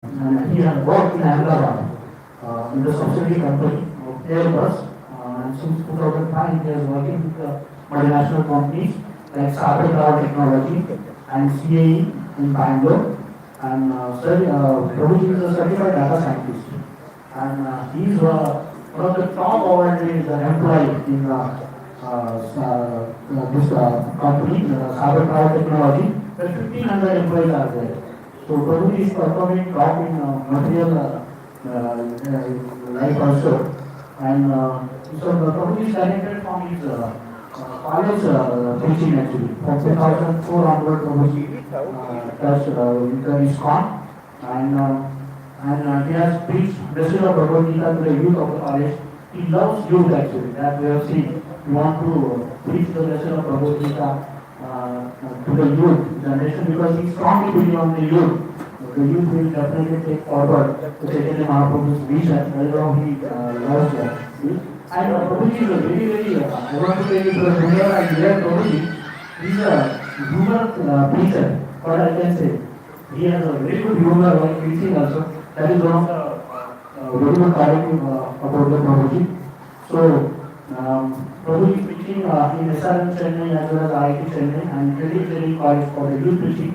and he had worked in Ahmedabad in the subsidiary company of Airbus. And since 2005, he is working with multinational companies like Sabre Technology and CAE in Bangalore. And Prabhuji is a certified data scientist. And he is one of the top awarded employees in this company, Sabre Technology. There are 1,500 employees are there. So Prabhuji is performing top in material life also. And so Prabhuji is connected from his college teaching actually. From 2004 onward, Prabhuji touched with the ISKCON. And he has preached message of Bhagavad Gita to the youth of the college. He loves youth actually, that we have seen. We want to preach the message of Bhagavad Gita to the youth generation because he strongly believes on the youth. The youth will definitely take forward the Chaitanya Mahaprabhu's vision. That is how he loves that. And Prabhuji is a very, I want to say this to the Junior and Dear Prabhuji, he is a humor preacher, what I can say. He has a very good humor while preaching also. That is one of the very good quality about the Prabhuji. So, Prabhuji is preaching in SRM Chennai as well as IIT Chennai and very college for the youth preaching.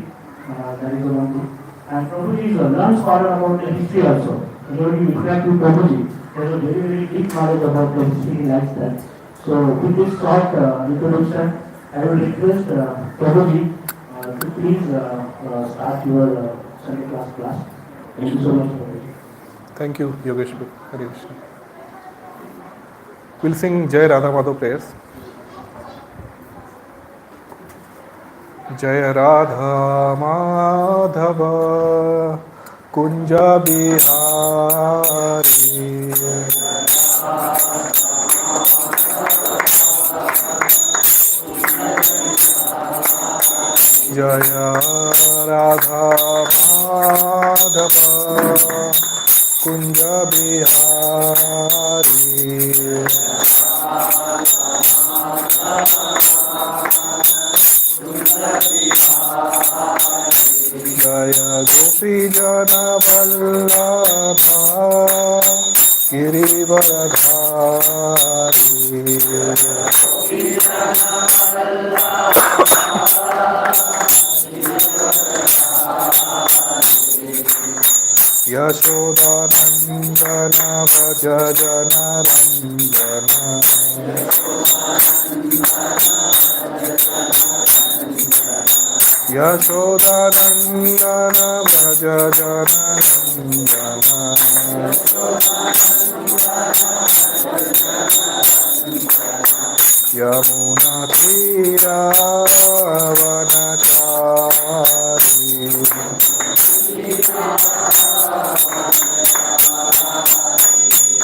That is the one thing. And Prabhuji is a learned scholar about the history also. When you reflect with Prabhuji, there is a very deep knowledge about the history like that. So, with this short introduction, I will request Prabhuji to please start your Sunday class. Thank you so much, Prabhuji. Thank you, Yogesh. Hare Krishna. We'll sing Jai Radha Madhav prayers. Jai Radha Madhava Kunja Bihari Jaya Radha Madhava Kunja Bihari Jaya Gopi Jana Vallabha Girivaradhari Yashodanandana Bhaja Jana Ranjana Yashodanandana Bhaja Jana Ranjana Yamuna Tira Vanachari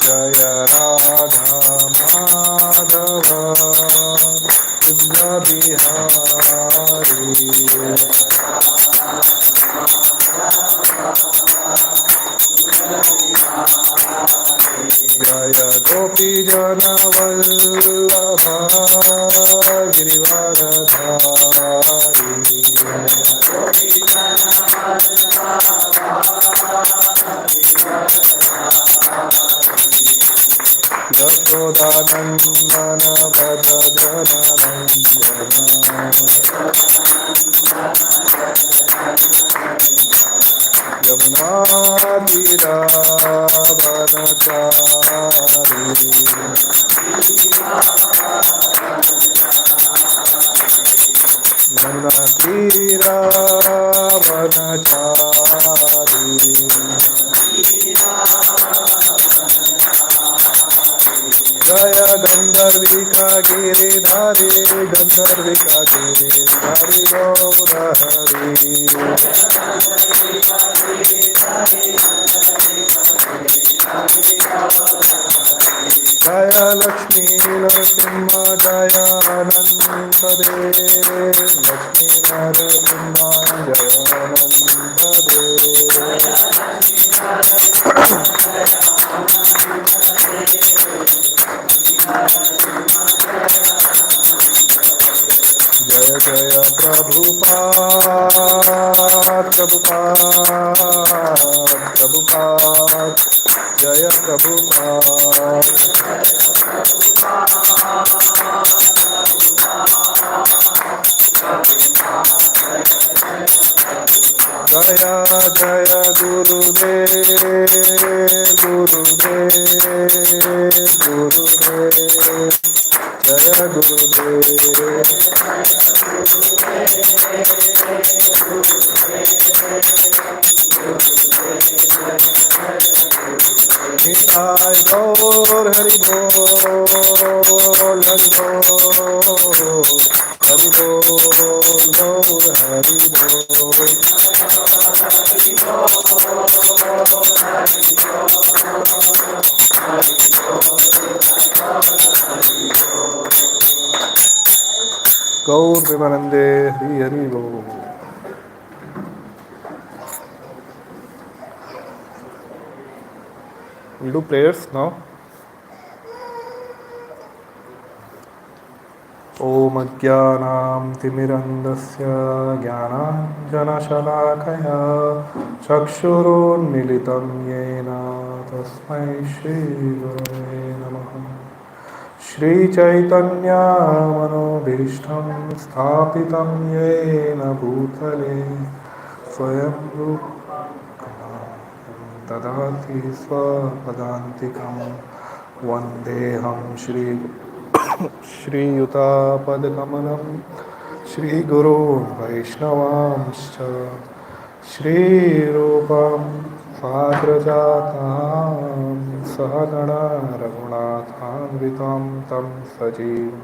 Jaya Radha Madhava Kunja Bihari Jaya Gopi Jana Vallabha Girivaradhari Yashodanandana Bhaja Jana Ranjana Yamuna Tira Vanachari Yamuna Tira Vanachari Jaya Gandharvika Giridhari Gandharvika Giridhari Gaurahari Jaya Lakshmi Narasimha Jaya Ananta Dev Lakshmi Narasimha Jaya Ananta Dev Jaya Jaya Prabhupada Prabhupada Prabhupada, Jaya Prabhupada. Jaya Jaya Gurudev, Gurudev, Gurudev, Jaya Gurudev. Nitai Gaur Hari Bol, Hari Bol, Hari Bol, Gaur Hari Bol. Gaur Vimanande Hari Hari Bol. We'll do prayers now. Om Ajnanam Timirandasya Jnananjanashalakaya Chakshurunmilitam Yena Tasmai Shri Gurave Namaha. Shri Chaitanya Manobhishtam Sthapitam Yena Bhutale Swayam Rupa Tadati Swapadantikam Vandeham Shri Shri Yuta Padakamalam Shri Guru Vaishnavamscha Shri Rupam Sagrajatam Sahagana Raghunathanvitam Tam Sajiv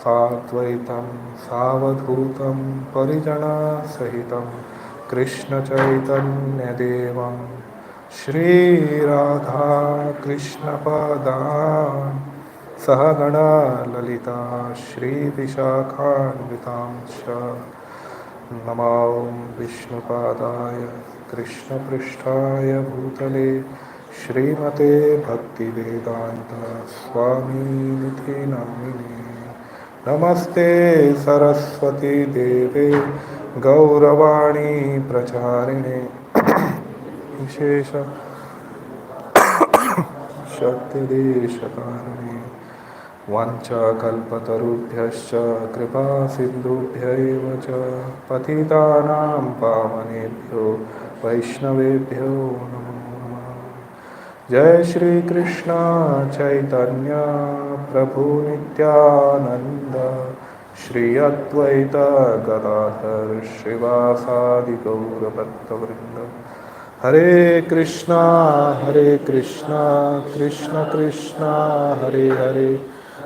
Satvaitam Savadhutam Parijana Sahitam Krishna Chaitanya Devam Shri Radha Krishna Padan Sahagana Lalita Shri Vishakhanvitamsha Namo Vishnupadaya Krishna Prishtaya Bhutale Shrimate Bhakti Vedanta Swami Niti Namine Namaste Saraswati Deve Gauravani Pracharine Vishesha Shakti-deshakarane Vancha kalpatarubhyascha kripa sindhubhya cha patitanam pavanebhyo vaishnavebhyo namo namah. Jai Shri Krishna Chaitanya Prabhu Nityananda Shri Advaita Gadadhar Shrivasadi Gaura Bhattavrinda Hare Krishna, Krishna Krishna, Hare Hare,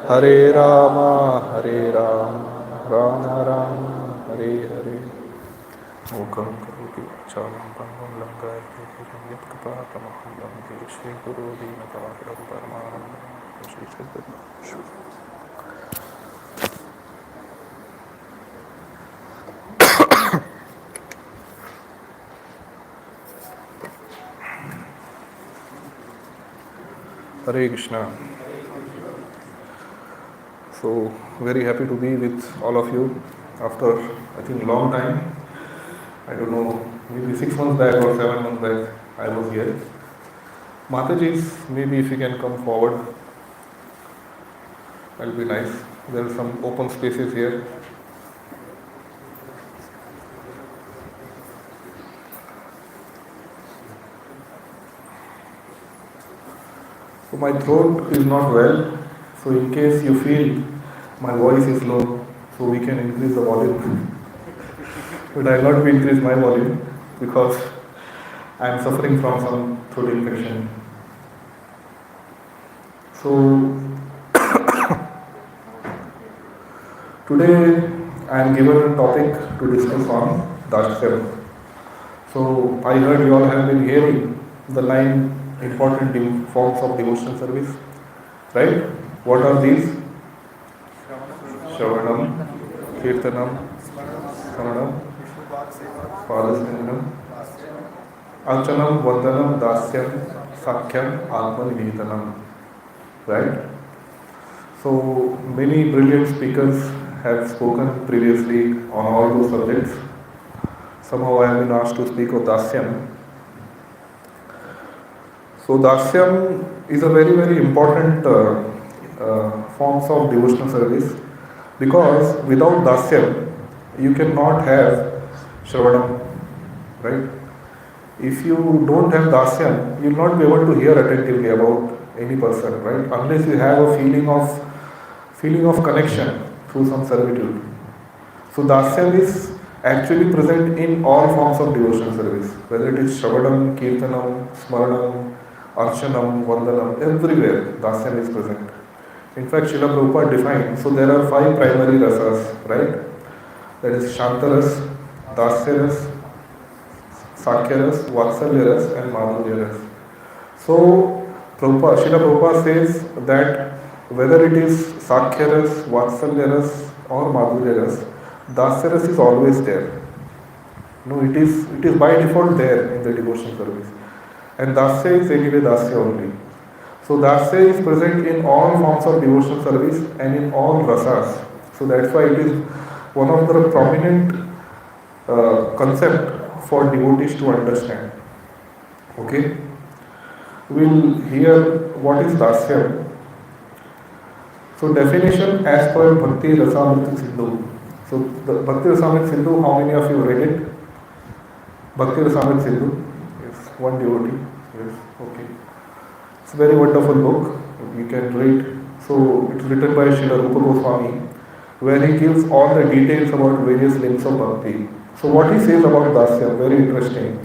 Hare Rama, Rama Rama, Hare Hare. Mukam karoti chalam pangam langai kirtam yat kapatamaham bhante Shri Guru Dinataram Paramanandam Shri Chaitanya. Hare Krishna. So, very happy to be with all of you after, I think, long time. I don't know, maybe 6 months back or 7 months back, I was here. Matajis, maybe if you can come forward, that'll be nice. There are some open spaces here. So my throat is not well, so in case you feel my voice is low, so we can increase the volume. But I will not increase my volume because I am suffering from some throat infection. So today I am given a topic to discuss on Dasyam. So I heard you all have been hearing the line important forms of devotional service, right? What are these? Shravanam, Kirtanam, Smaranam, Padasnanam, Archanam, Vandanam, Dasyam, Sakhyam, Atmanivedanam, right? So many brilliant speakers have spoken previously on all those subjects. Somehow I have been asked to speak of Dasyam. So Dasyam is a very very important forms of devotional service, because without Dasyam you cannot have Shravanam, right? If you don't have Dasyam, you will not be able to hear attentively about any person, right? Unless you have a feeling of connection through some servitude. So Dasyam is actually present in all forms of devotional service, whether it is Shravanam, Kirtanam, Smaranam, Archanam, Vandanam, everywhere Dasyam is present. In fact, Srila Prabhupada defined, so there are five primary rasas, right? That is Shantaras, Dasyaras, Sakyaras, Vatsalyaras and Madhuryaras. So Srila Prabhupada says that whether it is Sakyaras, Vatsalyaras or Madhuryaras, Dasyaras is always there. No, it is by default there in the devotion service. And Dasya is anyway Dasya only. So Dasya is present in all forms of devotional service and in all rasas. So that's why it is one of the prominent concept for devotees to understand. Okay? We'll hear what is Dasya. So definition as per Bhakti Rasamrita Sindhu. So the Bhakti Rasamrita Sindhu, how many of you read it? Bhakti Rasamrita Sindhu? Yes, one devotee. Yes, okay. It's a very wonderful book. You can read. So it's written by Srila Rupa Goswami, where he gives all the details about various links of bhakti. So what he says about Dasyam, very interesting.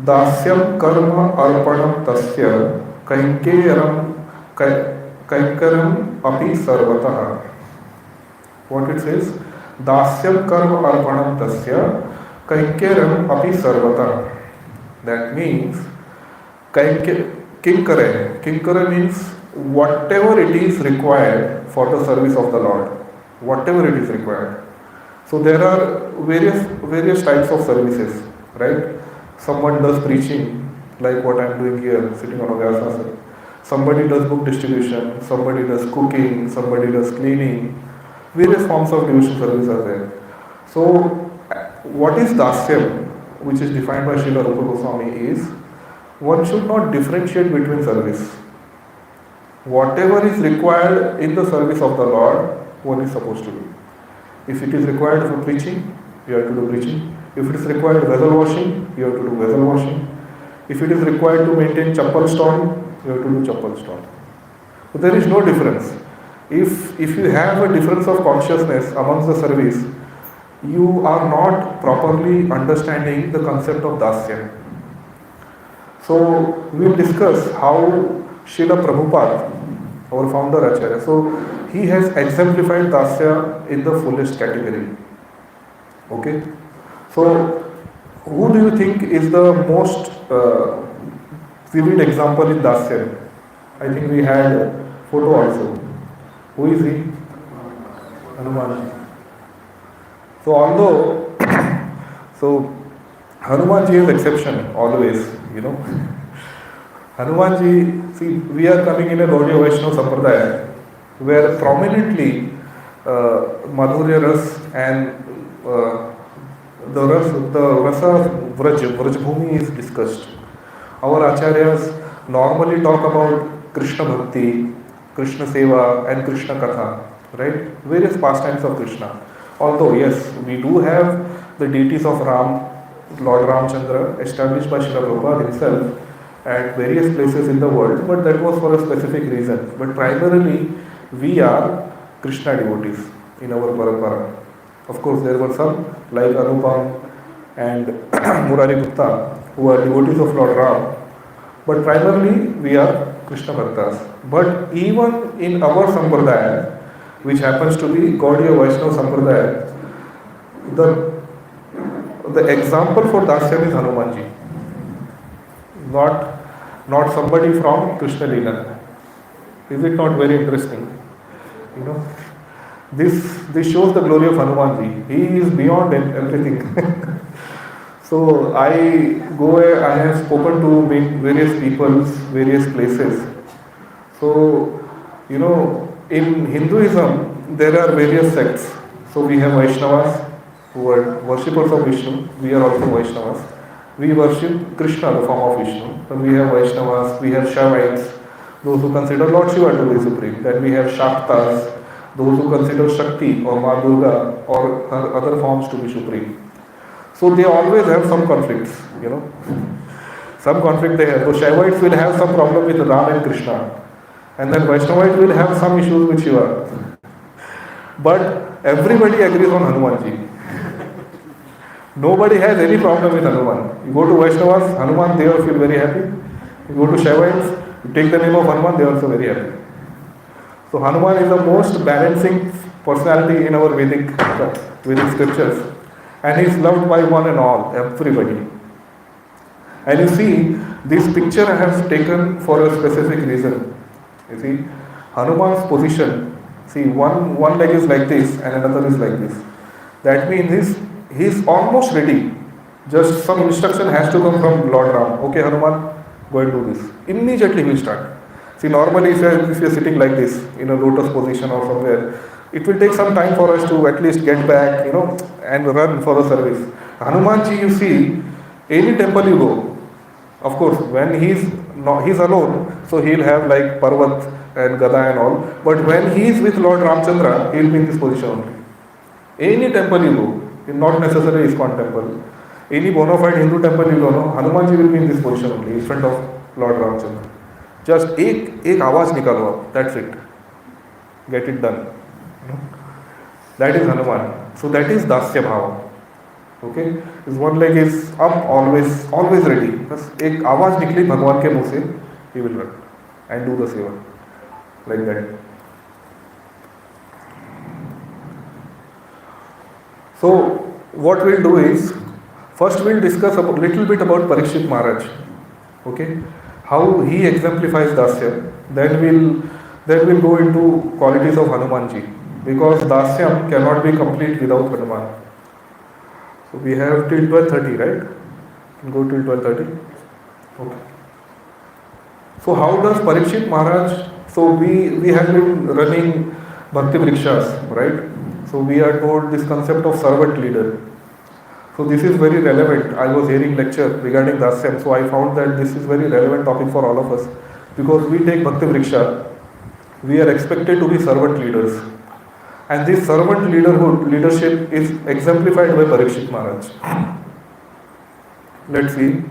Dasyam karma arpanam tasya kainkaram api sarvatah. What it says? Dasyam karma arpanam tasya kainkaram api sarvatah. That means kinkare. Kinkare means whatever it is required for the service of the Lord. Whatever it is required. So there are various types of services, right? Someone does preaching, like what I am doing here, sitting on a vyasasana. Somebody does book distribution, somebody does cooking, somebody does cleaning. Various forms of devotional service are there. So what is Dasyam, which is defined by Srila Rupa Goswami, is one should not differentiate between service. Whatever is required in the service of the Lord, one is supposed to do. If it is required for preaching, you have to do preaching. If it is required vessel washing, you have to do vessel washing. If it is required to maintain chappal stall, you have to do chappal stall. So there is no difference. If you have a difference of consciousness amongst the service, you are not properly understanding the concept of Dasya. So we will discuss how Srila Prabhupada, our founder Acharya, so he has exemplified Dasya in the fullest category. Okay? So who do you think is the most vivid example in Dasya? I think we had a photo also. Who is he? Hanuman. So although, so Hanumanji is exception always, Hanumanji, see, we are coming in a Gaudiya Vaishnava Sampradaya where prominently Madhurya Ras and the rasa of Vrajbhumi is discussed. Our acharyas normally talk about Krishna Bhakti, Krishna Seva and Krishna Katha, right? Various pastimes of Krishna. Although yes, we do have the deities of Ram, Lord Ramchandra, established by Srila Prabhupada himself at various places in the world, but that was for a specific reason. But primarily, we are Krishna devotees in our parampara. Of course, there were some like Anupam and Murari Gupta who are devotees of Lord Ram, but primarily we are Krishna Bhaktas. But even in our Sampradaya, which happens to be Gaudiya Vaishnava Sampradaya, the example for Dasyam is Hanumanji, not somebody from Krishna Leela. Is it not very interesting? This shows the glory of Hanumanji. He is beyond everything. So I have spoken to various peoples, various places. So, in Hinduism, there are various sects. So we have Vaishnavas, who are worshippers of Vishnu. We are also Vaishnavas. We worship Krishna, the form of Vishnu. Then we have Vaishnavas, we have Shaivites, those who consider Lord Shiva to be supreme. Then we have Shaktas, those who consider Shakti or Ma Durga or her other forms to be supreme. So they always have some conflicts, you know. Some conflict they have. So Shaivites will have some problem with Ram and Krishna. And then Vaishnavites will have some issues with Shiva. But everybody agrees on Hanumanji. Nobody has any problem with Hanuman. You go to Vaishnavas, Hanuman, they all feel very happy. You go to Shaivites, you take the name of Hanuman, they are also very happy. So Hanuman is the most balancing personality in our Vedic scriptures. And he is loved by one and all, everybody. And you see, this picture I have taken for a specific reason. You see, Hanuman's position, see, one leg is like this and another is like this. That means he is almost ready. Just some instruction has to come from Lord Ram. Okay, Hanuman, go and do this. Immediately he will start. See, normally if you are sitting like this in a lotus position or somewhere, it will take some time for us to at least get back, you know, and run for the service. Hanumanji, you see, any temple you go, of course, when he's alone, so he'll have like Parvat and Gada and all. But when he is with Lord Ramchandra, he'll be in this position only. Any temple you go, not necessarily ISKCON temple, any bona fide Hindu temple you go, no, Hanumanji will be in this position only, in front of Lord Ramchandra. Just एक आवाज निकालो आप, that's it. Get it done. That is Hanuman. So that is Dasya Bhava. Okay? His one leg is up, always ready. बस एक आवाज निकली भगवान के मुंह से, he will run and do the seva. Like that. So what we'll do is, first we'll discuss a little bit about Parikshit Maharaj. Okay? How he exemplifies Dasya. Then we'll go into qualities of Hanumanji. Because Dasyam cannot be complete without Hanuman. So we have till 12:30, right? Can go till 12:30. Okay. So how does Parikshit Maharaj? So we have been running Bhakti Vrikshas, right? So we are told this concept of servant leader. So this is very relevant. I was hearing lecture regarding Dasyam, so I found that this is very relevant topic for all of us. Because we take Bhakti Vriksha, we are expected to be servant leaders. And this servant leadership is exemplified by Parikshit Maharaj. Let's see.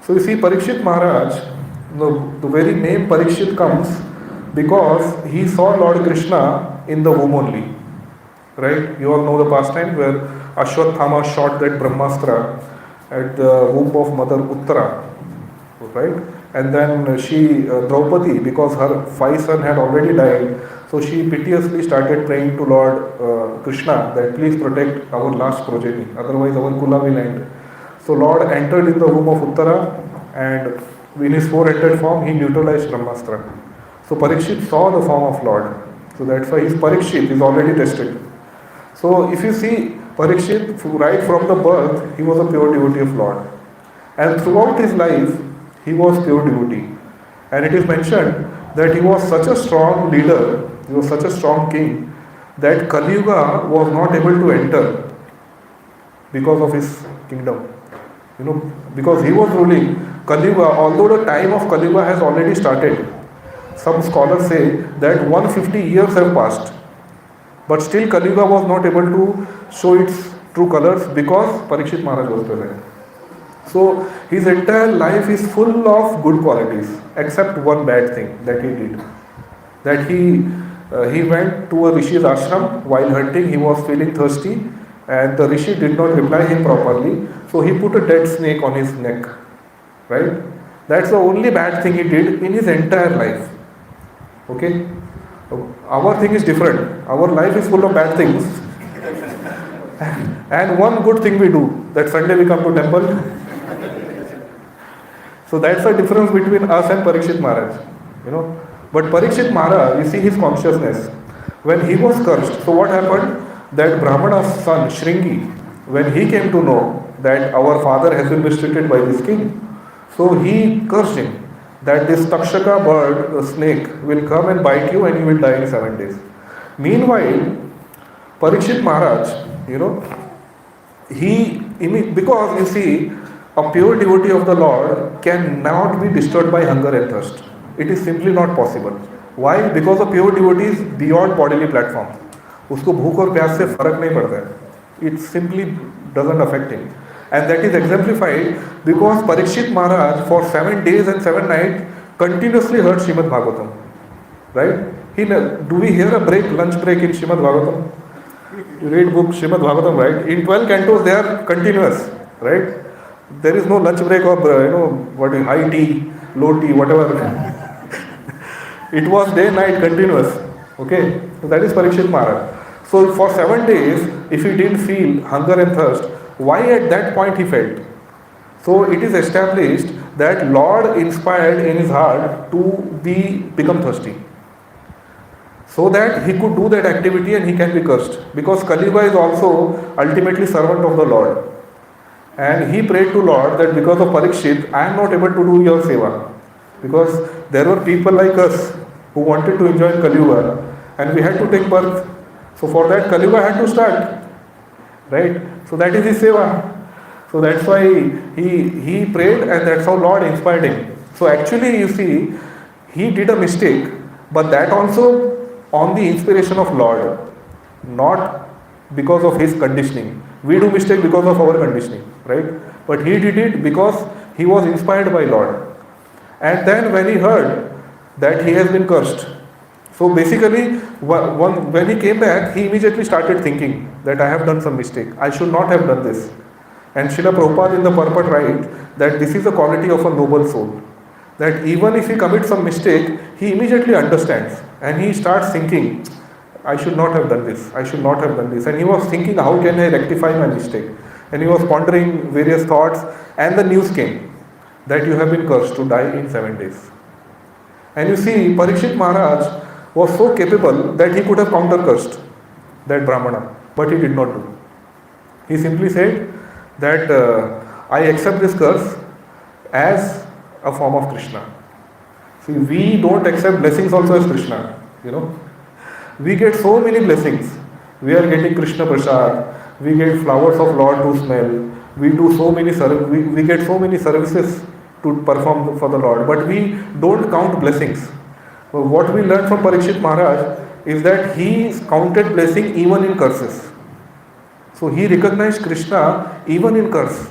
So you see, Parikshit Maharaj, the very name Parikshit comes because he saw Lord Krishna in the womb only. Right? You all know the pastime where Ashwathama shot that Brahmastra at the womb of Mother Uttara. Right? And then she, Draupadi, because her 5 sons had already died, so she piteously started praying to Lord Krishna that please protect our last progeny, otherwise our Kula will end. So Lord entered in the womb of Uttara and in his 4-headed form he neutralized Brahmastra. So Parikshit saw the form of Lord. So that's why his Parikshit is already tested. So if you see Parikshit, right from the birth, he was a pure devotee of Lord. And throughout his life, he was pure devotee. And it is mentioned that he was such a strong leader, he was such a strong king, that Kali Yuga was not able to enter because of his kingdom. You know, because he was ruling Kali Yuga, although the time of Kali Yuga has already started. Some scholars say that 150 years have passed. But still Kali Yuga was not able to show its true colors because Parikshit Maharaj was present. So his entire life is full of good qualities, except one bad thing that he did. That he went to a Rishi's ashram while hunting. He was feeling thirsty, and the Rishi did not reply him properly. So he put a dead snake on his neck. Right? That's the only bad thing he did in his entire life. Okay? Our thing is different. Our life is full of bad things. And one good thing we do, that Sunday we come to temple. So that's the difference between us and Parikshit Maharaj. You know. But Parikshit Maharaj, you see his consciousness. When he was cursed, so what happened? That Brahmana's son, Shringi, when he came to know that our father has been mistreated by this king, so he cursed him. That this Takshaka bird, the snake, will come and bite you and you will die in 7 days. Meanwhile, Parikshit Maharaj, you know, because you see, A pure devotee of the Lord cannot be disturbed by hunger and thirst. It is simply not possible. Why? Because a pure devotee is beyond bodily platform. उसको भूख और प्यास से फर्क नहीं पड़ता है. It simply doesn't affect him. And that is exemplified because Parikshit Maharaj for 7 days and 7 nights continuously heard Srimad Bhagavatam. Right? Do we hear a break, lunch break in Srimad Bhagavatam? You read book Srimad Bhagavatam, right? In 12 cantos they are continuous, right? There is no lunch break or what is high tea, low tea, whatever. It was day night continuous. Okay, so that is Parikshit Maharaj. So for 7 days, if he didn't feel hunger and thirst, why at that point he felt? So it is established that Lord inspired in his heart to become thirsty, so that he could do that activity and he can be cursed. Because Kali Yuga is also ultimately servant of the Lord. And he prayed to Lord that because of Parikshit, I am not able to do your seva. Because there were people like us who wanted to enjoy Kali Yuga and we had to take birth. So for that Kali Yuga had to start. Right? So that is his seva. So that's why he prayed and that's how Lord inspired him. So actually you see, he did a mistake, but that also on the inspiration of Lord, not because of his conditioning. We do mistake because of our conditioning, right? But he did it because he was inspired by Lord. And then when he heard that he has been cursed, so basically when he came back, he immediately started thinking that I have done some mistake. I should not have done this. And Srila Prabhupada in the purport writes that this is the quality of a noble soul. That even if he commits some mistake, he immediately understands and he starts thinking, I should not have done this, I should not have done this. And he was thinking, how can I rectify my mistake? And he was pondering various thoughts, and the news came that you have been cursed to die in 7 days. And you see, Parikshit Maharaj was so capable that he could have counter-cursed that Brahmana, but he did not do. He simply said that I accept this curse as a form of Krishna. See, we don't accept blessings also as Krishna, We get so many blessings. We are getting Krishna Prasad, we get flowers of Lord to smell, we do so many we get so many services to perform for the Lord, but we don't count blessings. So what we learned from Parikshit Maharaj is that he counted blessing even in curses. So he recognized Krishna even in curse.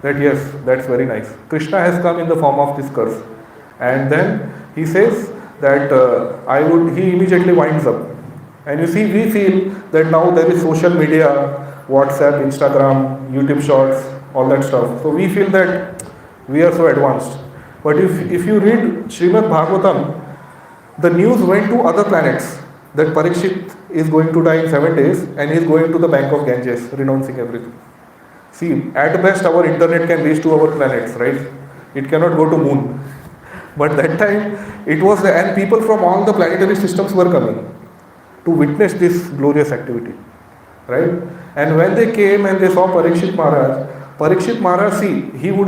That yes, that's very nice. Krishna has come in the form of this curse. And then he says that he immediately winds up. And you see, we feel that now there is social media, WhatsApp, Instagram, YouTube Shorts, all that stuff. So we feel that we are so advanced. But if you read Srimad Bhagavatam, the news went to other planets that Parikshit is going to die in 7 days and he is going to the bank of Ganges, renouncing everything. See, at best our internet can reach to our planets, right? It cannot go to moon. But that time, it was, and people from all the planetary systems were coming to witness this glorious activity, right? And when they came and they saw Parikshit Maharaj, see, he could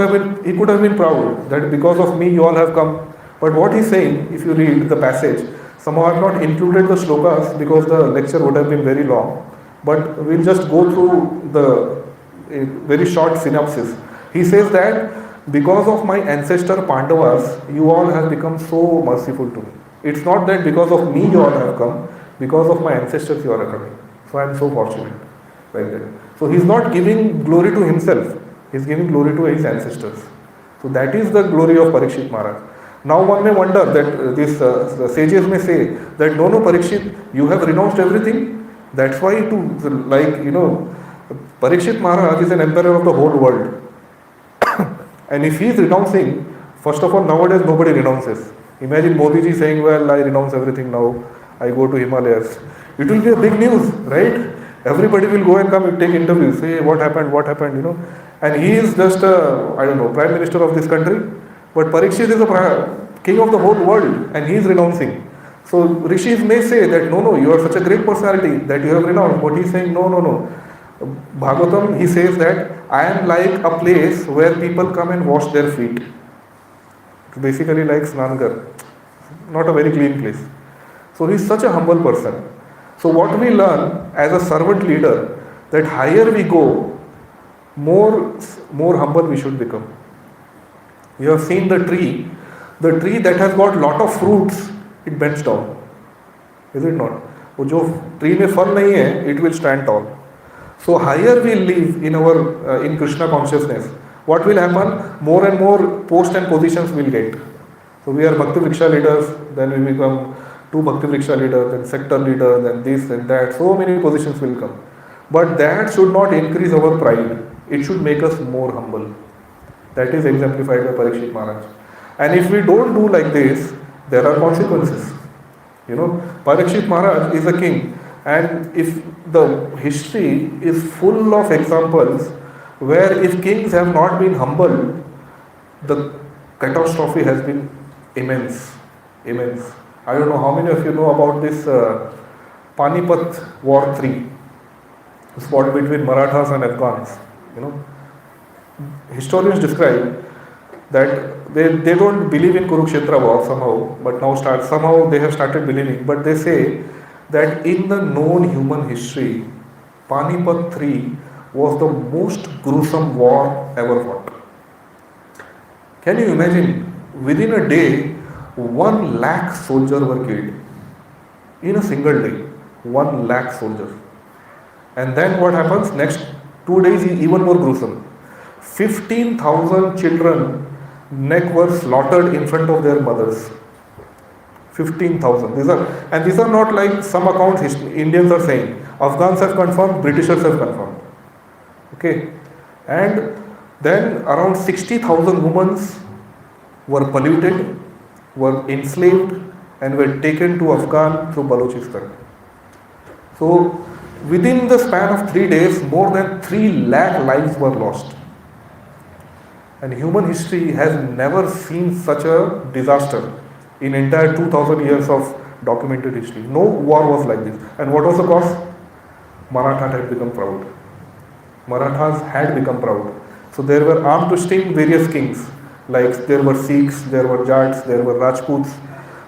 have been proud that because of me you all have come. But what he's saying, if you read the passage, somehow I have not included the shlokas because the lecture would have been very long. But we'll just go through the very short synopsis. He says that because of my ancestor Pandavas, you all have become so merciful to me. It's not that because of me you all have come, because of my ancestors you all are coming. So I am so fortunate. Like that. So he's not giving glory to himself, he's giving glory to his ancestors. So that is the glory of Parikshit Maharaj. Now one may wonder that the sages may say that no Parikshit, you have renounced everything. That's why Parikshit Maharaj is an emperor of the whole world. And if he is renouncing, first of all, nowadays nobody renounces. Imagine Modi ji saying, well, I renounce everything now, I go to Himalayas. It will be a big news, right? Everybody will go and come and take interviews, say what happened, And he is just prime minister of this country. But Parikshit is the king of the whole world and he is renouncing. So Rishis may say that no, you are such a great personality that you have renounced. But he is saying no. Bhagavatam, he says that I am like a place where people come and wash their feet. It's basically like Snanagar. Not a very clean place. So he is such a humble person. So what we learn as a servant leader, that higher we go, more humble we should become. You have seen the tree that has got lot of fruits, it bends down, is it not? वो जो tree में फल नहीं है, it will stand tall. So higher we live in our in Krishna consciousness, what will happen? More and more posts and positions will get. So we are Bhakti Vriksha leaders, then we become two Bhakti Vriksha leaders, then sector leader, then this and that. So many positions will come. But that should not increase our pride. It should make us more humble. That is exemplified by Parikshit Maharaj. And if we don't do like this, there are consequences. You know, Parikshit Maharaj is a king, and if the history is full of examples where if kings have not been humble, the catastrophe has been immense. Immense. I don't know how many of you know about this Panipat War 3, fought between Marathas and Afghans. You know, historians describe that they don't believe in Kurukshetra war somehow, but now somehow they have started believing. But they say that in the known human history, Panipat 3 was the most gruesome war ever fought. Can you imagine? Within a day, 1 lakh soldiers were killed. In a single day, 1 lakh soldiers. And then what happens? Next 2 days is even more gruesome. 15,000 children neck were slaughtered in front of their mothers. 15,000. These are not like some accounts Indians are saying. Afghans have confirmed, Britishers have confirmed. Okay. And then around 60,000 women were polluted, were enslaved, and were taken to Afghan through Balochistan. So within the span of 3 days, more than 3 lakh lives were lost. And human history has never seen such a disaster in entire 2000 years of documented history. No war was like this. And what was the cause? Marathas had become proud. Marathas had become proud. So there were armed twisting various kings. Like there were Sikhs, there were Jats, there were Rajputs.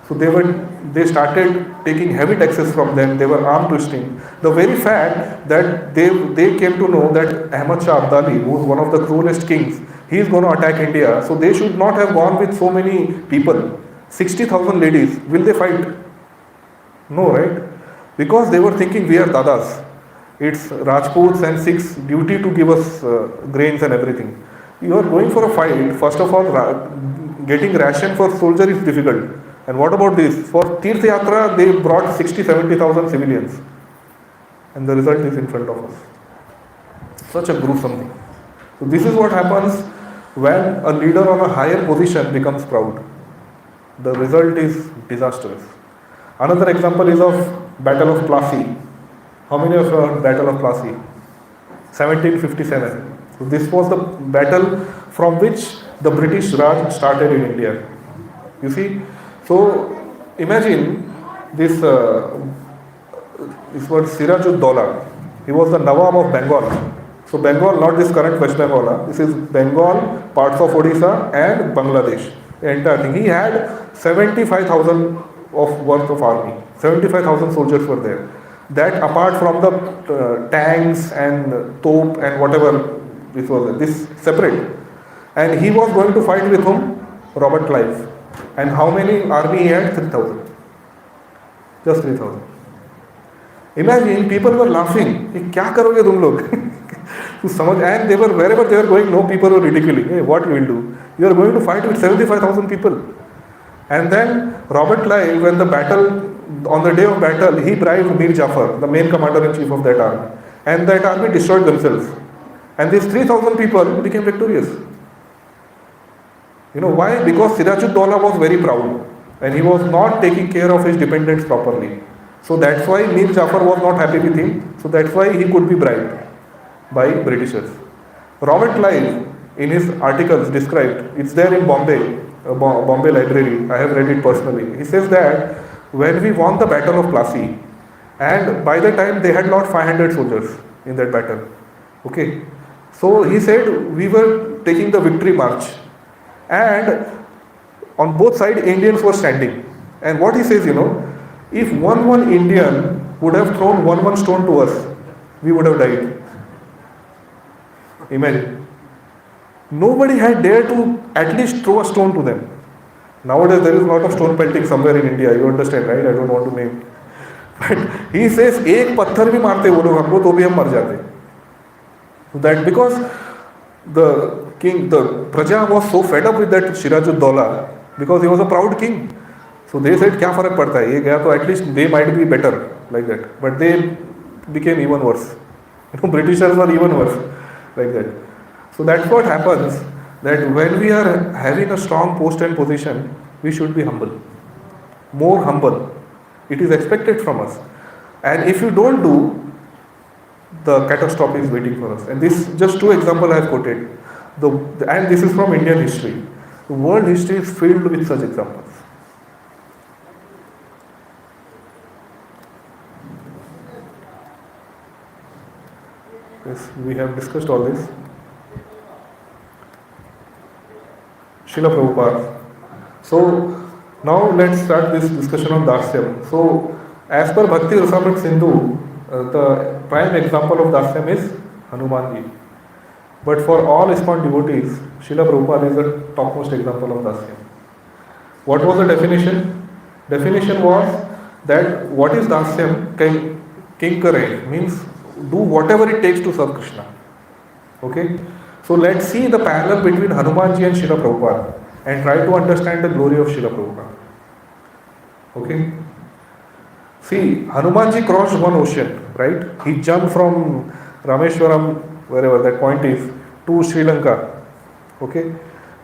So they started taking heavy taxes from them. They were armed twisting. The very fact that they came to know that Ahmad Shah Abdali, who was one of the cruelest kings, he is going to attack India. So they should not have gone with so many people. 60,000 ladies. Will they fight? No, right? Because they were thinking we are Dadas. It's Rajputs and Sikhs' duty to give us grains and everything. You are going for a fight. First of all, getting ration for soldier is difficult. And what about this? For Tirth Yatra, they brought 60,000-70,000 civilians. And the result is in front of us. Such a gruesome thing. So this is what happens when a leader on a higher position becomes proud. The result is disastrous. Another example is of Battle of Plassey. How many of you heard Battle of Plassey? 1757. So this was the battle from which the British Raj started in India. You see? So imagine this was Sirajud-Dowla. He was the Nawab of Bengal. So Bengal, not this current West Bengal. This is Bengal, parts of Odisha and Bangladesh. The entire thing. He had 75,000 of worth of army. 75,000 soldiers were there. That apart from the tanks and top and whatever this separate. And he was going to fight with whom? Robert Clive. And how many army he had? 3,000. Just 3,000. Imagine people were laughing. क्या करोगे तुम लोग? And they were, wherever they were going, no people were ridiculing. Hey, what you will do? You are going to fight with 75,000 people. And then Robert Clive, when the battle, on the day of battle, he bribed Mir Jafar, the main commander-in-chief of that army. And that army destroyed themselves. And these 3,000 people became victorious. You know why? Because Sirajud-Dowla was very proud. And he was not taking care of his dependents properly. So that's why Mir Jafar was not happy with him. So that's why he could be bribed by Britishers. Robert Clive, in his articles described, it's there in Bombay, Bombay Library, I have read it personally. He says that when we won the Battle of Plassey, and by the time they had lost 500 soldiers in that battle. Okay. So he said we were taking the victory march, and on both sides Indians were standing. And what he says, if one Indian would have thrown one stone to us, we would have died. Imagine. Nobody had dared to at least throw a stone to them. Nowadays there is a lot of stone pelting somewhere in India. You understand, right? I don't want to name. But he says, एक पत्थर भी मारते वो लोग हमको तो भी हम मर जाते. That because the Praja was so fed up with that Shirajud-Dowla because he was a proud king. So they said, क्या फर्क पड़ता है ये गया तो at least they might be better like that. But they became even worse. Britishers were even worse like that. So that's what happens, that when we are having a strong post and position, we should be humble, more humble. It is expected from us. And if you don't do, the catastrophe is waiting for us. And this, just two examples I have quoted. And this is from Indian history. The world history is filled with such examples. Yes, we have discussed all this. Srila Prabhupada. So now let's start this discussion on Dasyam. So as per Bhakti Rasamrita Sindhu, the prime example of Dasyam is Hanumanji. But for all ISKCON devotees, Srila Prabhupada is the topmost example of Dasyam. What was the definition? Definition was that what is Dasyam? Kinkare means do whatever it takes to serve Krishna. Okay? So let's see the parallel between Hanumanji and Srila Prabhupada and try to understand the glory of Srila Prabhupada. Okay? See, Hanumanji crossed one ocean, right? He jumped from Rameshwaram, wherever that point is, to Sri Lanka. Okay?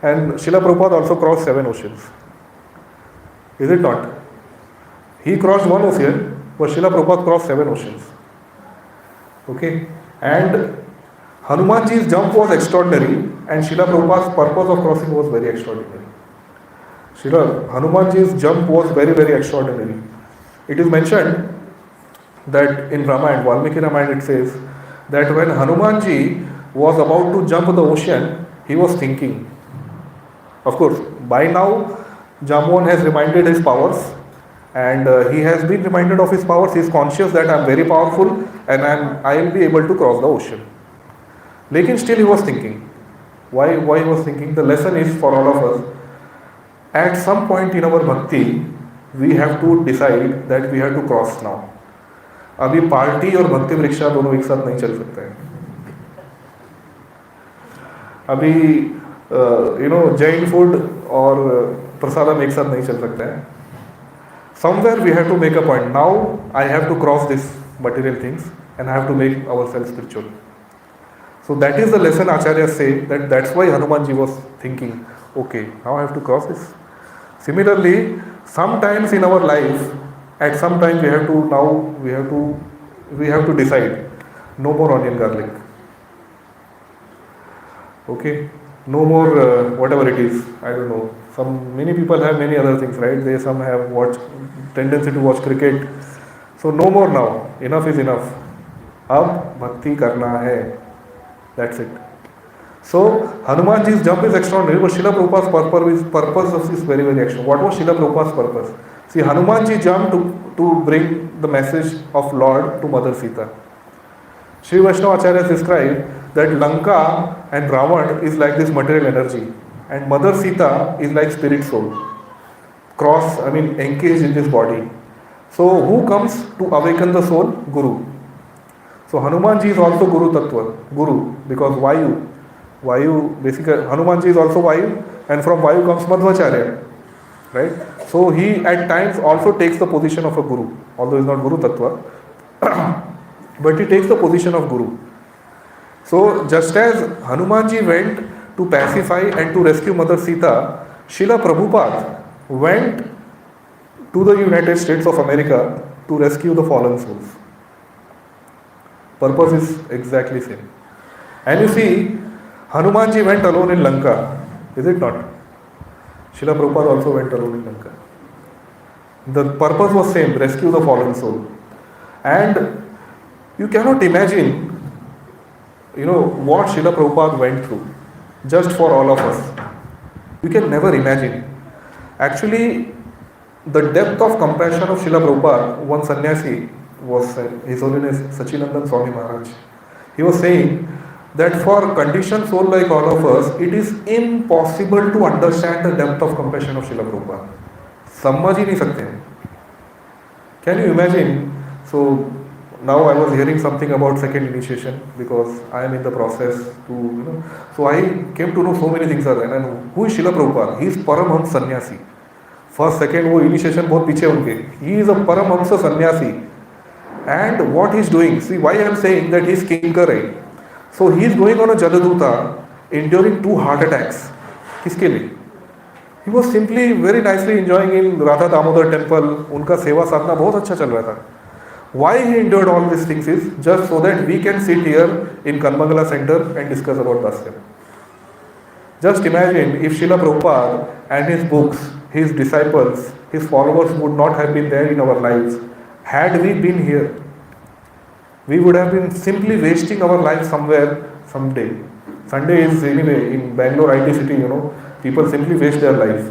And Srila Prabhupada also crossed 7 oceans. Is it not? He crossed one ocean, but Srila Prabhupada crossed 7 oceans. Okay? And Hanumanji's jump was extraordinary, and Srila Prabhupada's purpose of crossing was very extraordinary. Hanumanji's jump was very, very extraordinary. It is mentioned that in Ramayana, Valmiki Ramayana, it says that when Hanumanji was about to jump the ocean, he was thinking. Of course, by now, Jamwan has reminded his powers, and he has been reminded of his powers. He is conscious that I am very powerful and I will be able to cross the ocean. Lekin still he was thinking. Why he was thinking? The lesson is for all of us. At some point in our bhakti, we have to decide that we have to cross now. अभी party और भक्ति वृक्षा दोनों एक साथ नहीं चल सकते हैं. अभी जैन फूड और प्रसादम एक साथ नहीं चल सकते हैं. Somewhere we have to make a point. Now I have to cross this material things and I have to make ourselves spiritual. So that is the lesson Acharyas say, that's why Hanumanji was thinking, okay, now I have to cross this. Similarly, sometimes in our life, at some time we have to decide, no more onion garlic. Okay, no more whatever it is, I don't know. Many people have many other things, right? Some have tendency to watch cricket. So no more now. Enough is enough. Ab bhakti karna hai. That's it. So Hanumanji's jump is extraordinary, but Srila Prabhupada's purpose is very, very extraordinary. What was Srila Prabhupada's purpose? See, Hanumanji jumped to bring the message of Lord to Mother Sita. Sri Vaishnava Acharyas describe that Lanka and Ravan is like this material energy, and Mother Sita is like spirit soul. Engaged in this body. So who comes to awaken the soul? Guru. So Hanumanji is also Guru Tattva, Guru, because Vayu basically, Hanumanji is also Vayu, and from Vayu comes Madhvacharya, right? So he at times also takes the position of a Guru, although he is not Guru Tattva, but he takes the position of Guru. So just as Hanumanji went to pacify and to rescue Mother Sita, Srila Prabhupada went to the United States of America to rescue the fallen souls. Purpose is exactly same. And you see, Hanumanji went alone in Lanka, is it not? Srila Prabhupada also went alone in Lanka. The purpose was same, rescue the fallen soul. And you cannot imagine, what Srila Prabhupada went through, just for all of us. You can never imagine. Actually, the depth of compassion of Srila Prabhupada, one sannyasi was His Holiness Sachinandan Swami Maharaj. He was saying that for conditioned soul like all of us, it is impossible to understand the depth of compassion of Srila Prabhupada. समझ ही नहीं सकते हैं. Can you imagine? So now I was hearing something about second initiation because I am in the process to, So I came to know so many things are there. And who is Srila Prabhupada? He is Paramhans Sannyasi. First, second, वो initiation बहुत पीछे उनके. He is a Paramhamsa Sannyasi. And what he is doing? See why I am saying that he is Kinkarai. So he is going on a Jaladuta, enduring 2 heart attacks. किसके लिए? He was simply very nicely enjoying in Radha Damodar temple. उनका सेवा साधना बहुत अच्छा चल रहा था. Why he endured all these things is just so that we can sit here in Kanmangala Center and discuss about Dasyam. Just imagine if Srila Prabhupada and his books, his disciples, his followers would not have been there in our lives. Had we been here, we would have been simply wasting our lives somewhere someday. Sunday is anyway in Bangalore IT city, people simply waste their life.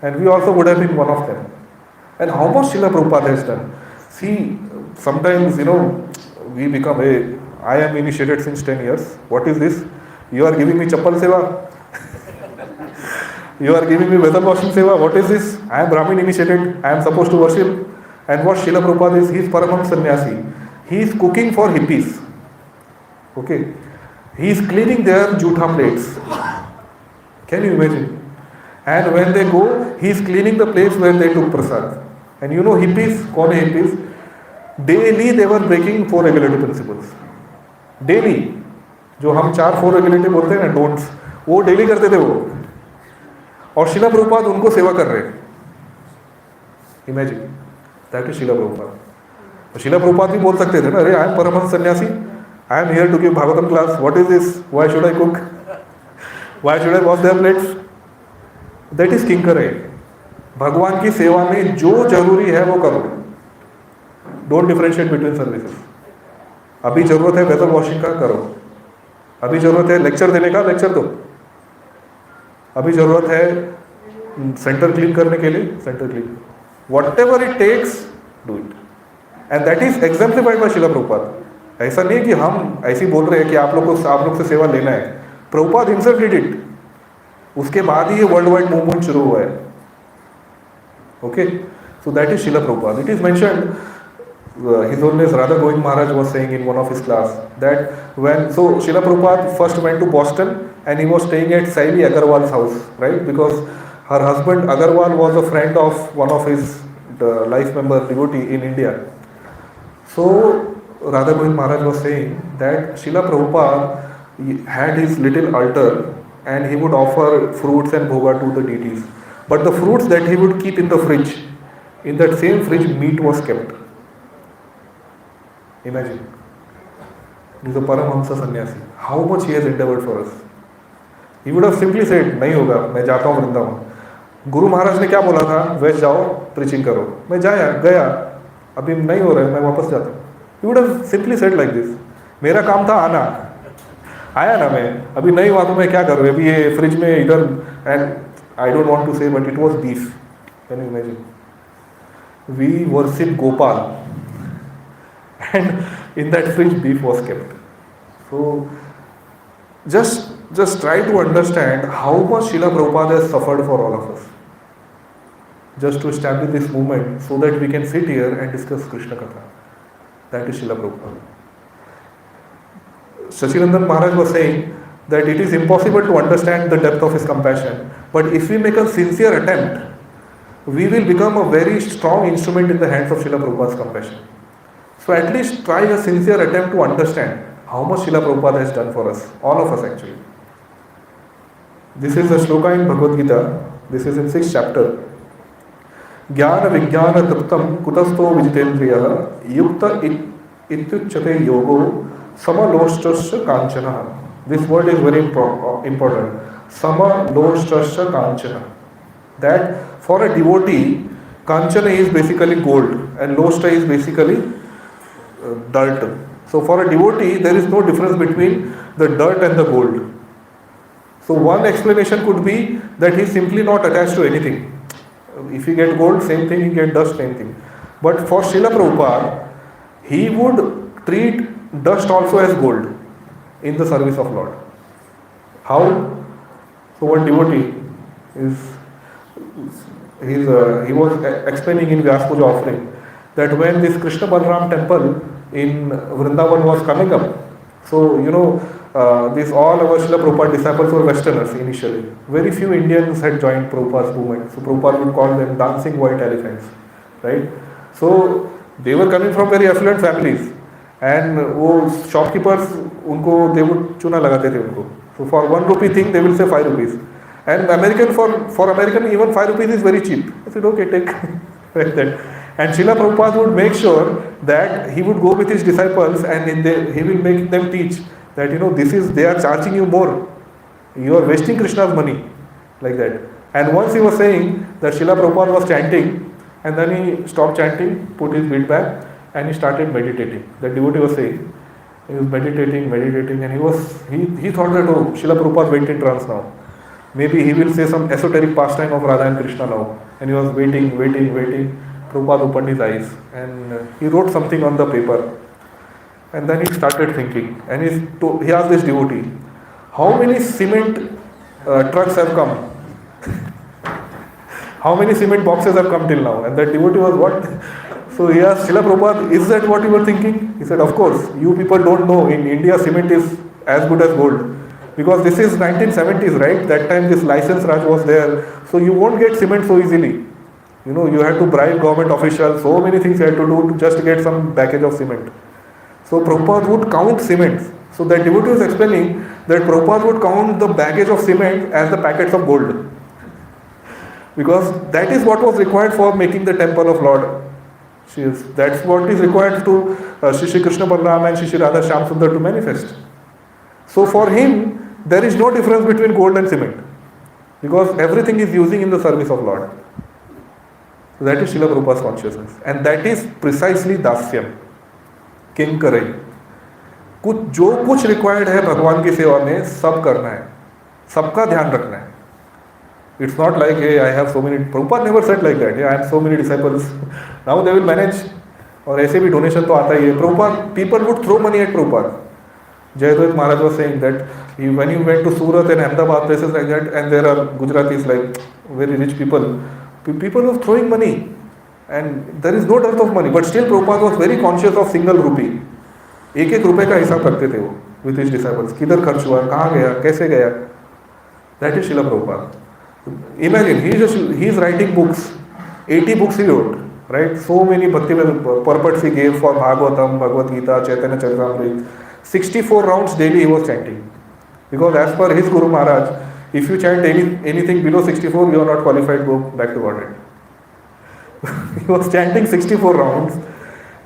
And we also would have been one of them. And how much Srila Prabhupada has done? See, sometimes, we become, hey, I am initiated since 10 years. What is this? You are giving me chappal seva? You are giving me vessel washing seva? What is this? I am Brahmin initiated. I am supposed to worship. And what Srila Prabhupada is, he is Paramham Sannyasi. He is cooking for hippies. Okay. He is cleaning their jutha plates. Can you imagine? And when they go, he is cleaning the place where they took prasad. And hippies, kaun hai hippies? Daily they were breaking 4 regulative principles. Daily. जो हम 4 regulative बोलते हैं ना, don'ts, वो daily करते थे वो. और शिला प्रभुपाद उनको सेवा कर रहे हैं. Imagine. That is Srila Prabhupada. Srila Prabhupada भी बोल सकते थे ना, अरे I am Paramhans Sannyasi. I am here to give Bhagavatam class. What is this? Why should I cook? Why should I wash their plates? That is Kinkarai. भगवान की सेवा में जो जरूरी है वो करो. Don't differentiate between services. अभी जरूरत है वेसल वॉशिंग का, करो. अभी जरूरत है लेक्चर देने का, लेक्चर दो. अभी जरूरत है सेंटर क्लीन करने के लिए, centre clean. Whatever it takes, do it. And that is exemplified by Srila Prabhupada. ऐसा नहीं है कि हम ऐसे बोल रहे हैं कि आप लोग से सेवा लेना है. Prabhupada himself did it. उसके बाद ही ये वर्ल्ड वाइड मूवमेंट शुरू हुआ है. Okay, so that is Srila Prabhupada. It is mentioned, His Holiness Radha Govind Maharaj was saying in one of his class that so Srila Prabhupada first went to Boston and he was staying at Saili Agarwal's house, right? Because her husband Agarwal was a friend of one of his life member devotee in India. So Radha Govind Maharaj was saying that Srila Prabhupada had his little altar and he would offer fruits and bhoga to the deities. But the fruits that he would keep in the fridge, in that same fridge meat was kept. Imagine. He is a Paramhamsa Sannyasi. How much he has endeavored for us. He would have simply said, नहीं होगा, मैं जाता हूँ वृंदावन. गुरु महाराज ने क्या बोला था? Waste जाओ, प्रीचिंग करो. मैं गया, अभी नहीं हो रहा है, मैं वापस जाता हूँ. He would have simply said like this. मेरा काम था आना, आया ना मैं, अभी नहीं हुआ तो मैं क्या करूँ? अभी ये फ्रिज में इधर, and I don't want to say, but it was beef. Can you imagine? We worship Gopal. And in that fridge beef was kept. So just try to understand how much Srila Prabhupada has suffered for all of us. Just to establish this movement so that we can sit here and discuss Krishna Katha. That is Srila Prabhupada. Sachidanand Maharaj was saying that it is impossible to understand the depth of his compassion. But if we make a sincere attempt, we will become a very strong instrument in the hands of Srila Prabhupada's compassion. So at least try a sincere attempt to understand how much Srila Prabhupada has done for us, all of us actually. This is a shloka in Bhagavad Gita. This is in 6th chapter. Jnana Vijnana Triptam Kutasto Vijitendriya Yukta Ityuchate Yogo Samalostasya Kanchana. This word is very important. Samalostasya Kanchana. That for a devotee, Kanchana is basically gold and Losta is basically dirt. So for a devotee, there is no difference between the dirt and the gold. So one explanation could be that he is simply not attached to anything. If you get gold, same thing, you get dust, same thing. But for Srila Prabhupada, he would treat dust also as gold. in the service of Lord. How? So one devotee is he was explaining in Vyas Puja offering that when this Krishna Balram temple in Vrindavan was coming up, so these all our Srila Prabhupada disciples were Westerners initially. Very few Indians had joined Prabhupada's movement. So Prabhupada would call them dancing white elephants, right? So they were coming from very affluent families, and वो shopkeepers उनको they would चूना लगाते थे उनको. So for 1 rupee thing they will say 5 rupees. And American for American even 5 rupees is very cheap. I said okay, take like that. And Srila Prabhupada would make sure that he would go with his disciples and he will make them teach that they are charging you more. You are wasting Krishna's money, like that. And once he was saying that Srila Prabhupada was chanting, and then he stopped chanting, put his bead back, and he started meditating. The devotee was saying, he was meditating, and he thought that Srila Prabhupada went in trance now. Maybe he will say some esoteric pastime of Radha and Krishna now. And he was waiting. Prabhupada opened his eyes and he wrote something on the paper. And then he started thinking. And he asked this devotee, how many cement trucks have come? How many cement boxes have come till now? And that devotee was what? So he asked Srila Prabhupada, is that what you were thinking? He said, of course. You people don't know. In India, cement is as good as gold. Because this is 1970s, right? That time this license Raj was there. So you won't get cement so easily. You had to bribe government officials. So many things you had to do to just get some package of cement. So Prabhupada would count cements. So that devotee was explaining that Prabhupada would count the baggage of cement as the packets of gold. Because that is what was required for making the temple of Lord. That's what is required to Shri Krishna Balram and Shri Radha Shyam Sundar to manifest. So for him, there is no difference between gold and cement. Because everything is using in the service of Lord. So that is Srila Prabhupada's consciousness. And that is precisely Dasyam. किंकरई जो कुछ required है भगवान की सेवा में सब करना है, सबका ध्यान रखना है. It's not like, hey, I have so many. Prabhupada never said like that. Hey, I have so many disciples. Now they will manage. और ऐसे भी डोनेशन तो आता ही है. Prabhupada, people would throw money at Prabhupada. Jayadvaita Maharaj was saying that when he went to Surat and Ahmedabad, places like that, and there are Gujaratis like very rich people were throwing money. And there is no dearth of money. But still Prabhupada was very conscious of single rupee. एक रुपए का हिसाब रखते थे वो with his disciples. किधर खर्च हुआ, कहाँ गया, कैसे गया. That is Srila Prabhupada. Imagine, he is writing books. 80 books he wrote. Right? So many bhakti purports he gave for Bhagavatam, Bhagavad Gita, Chaitanya Charitamrita. 64 rounds daily he was chanting. Because as per his Guru Maharaj, if you chant anything below 64, you are not qualified to go back to Godhead. He was chanting 64 rounds.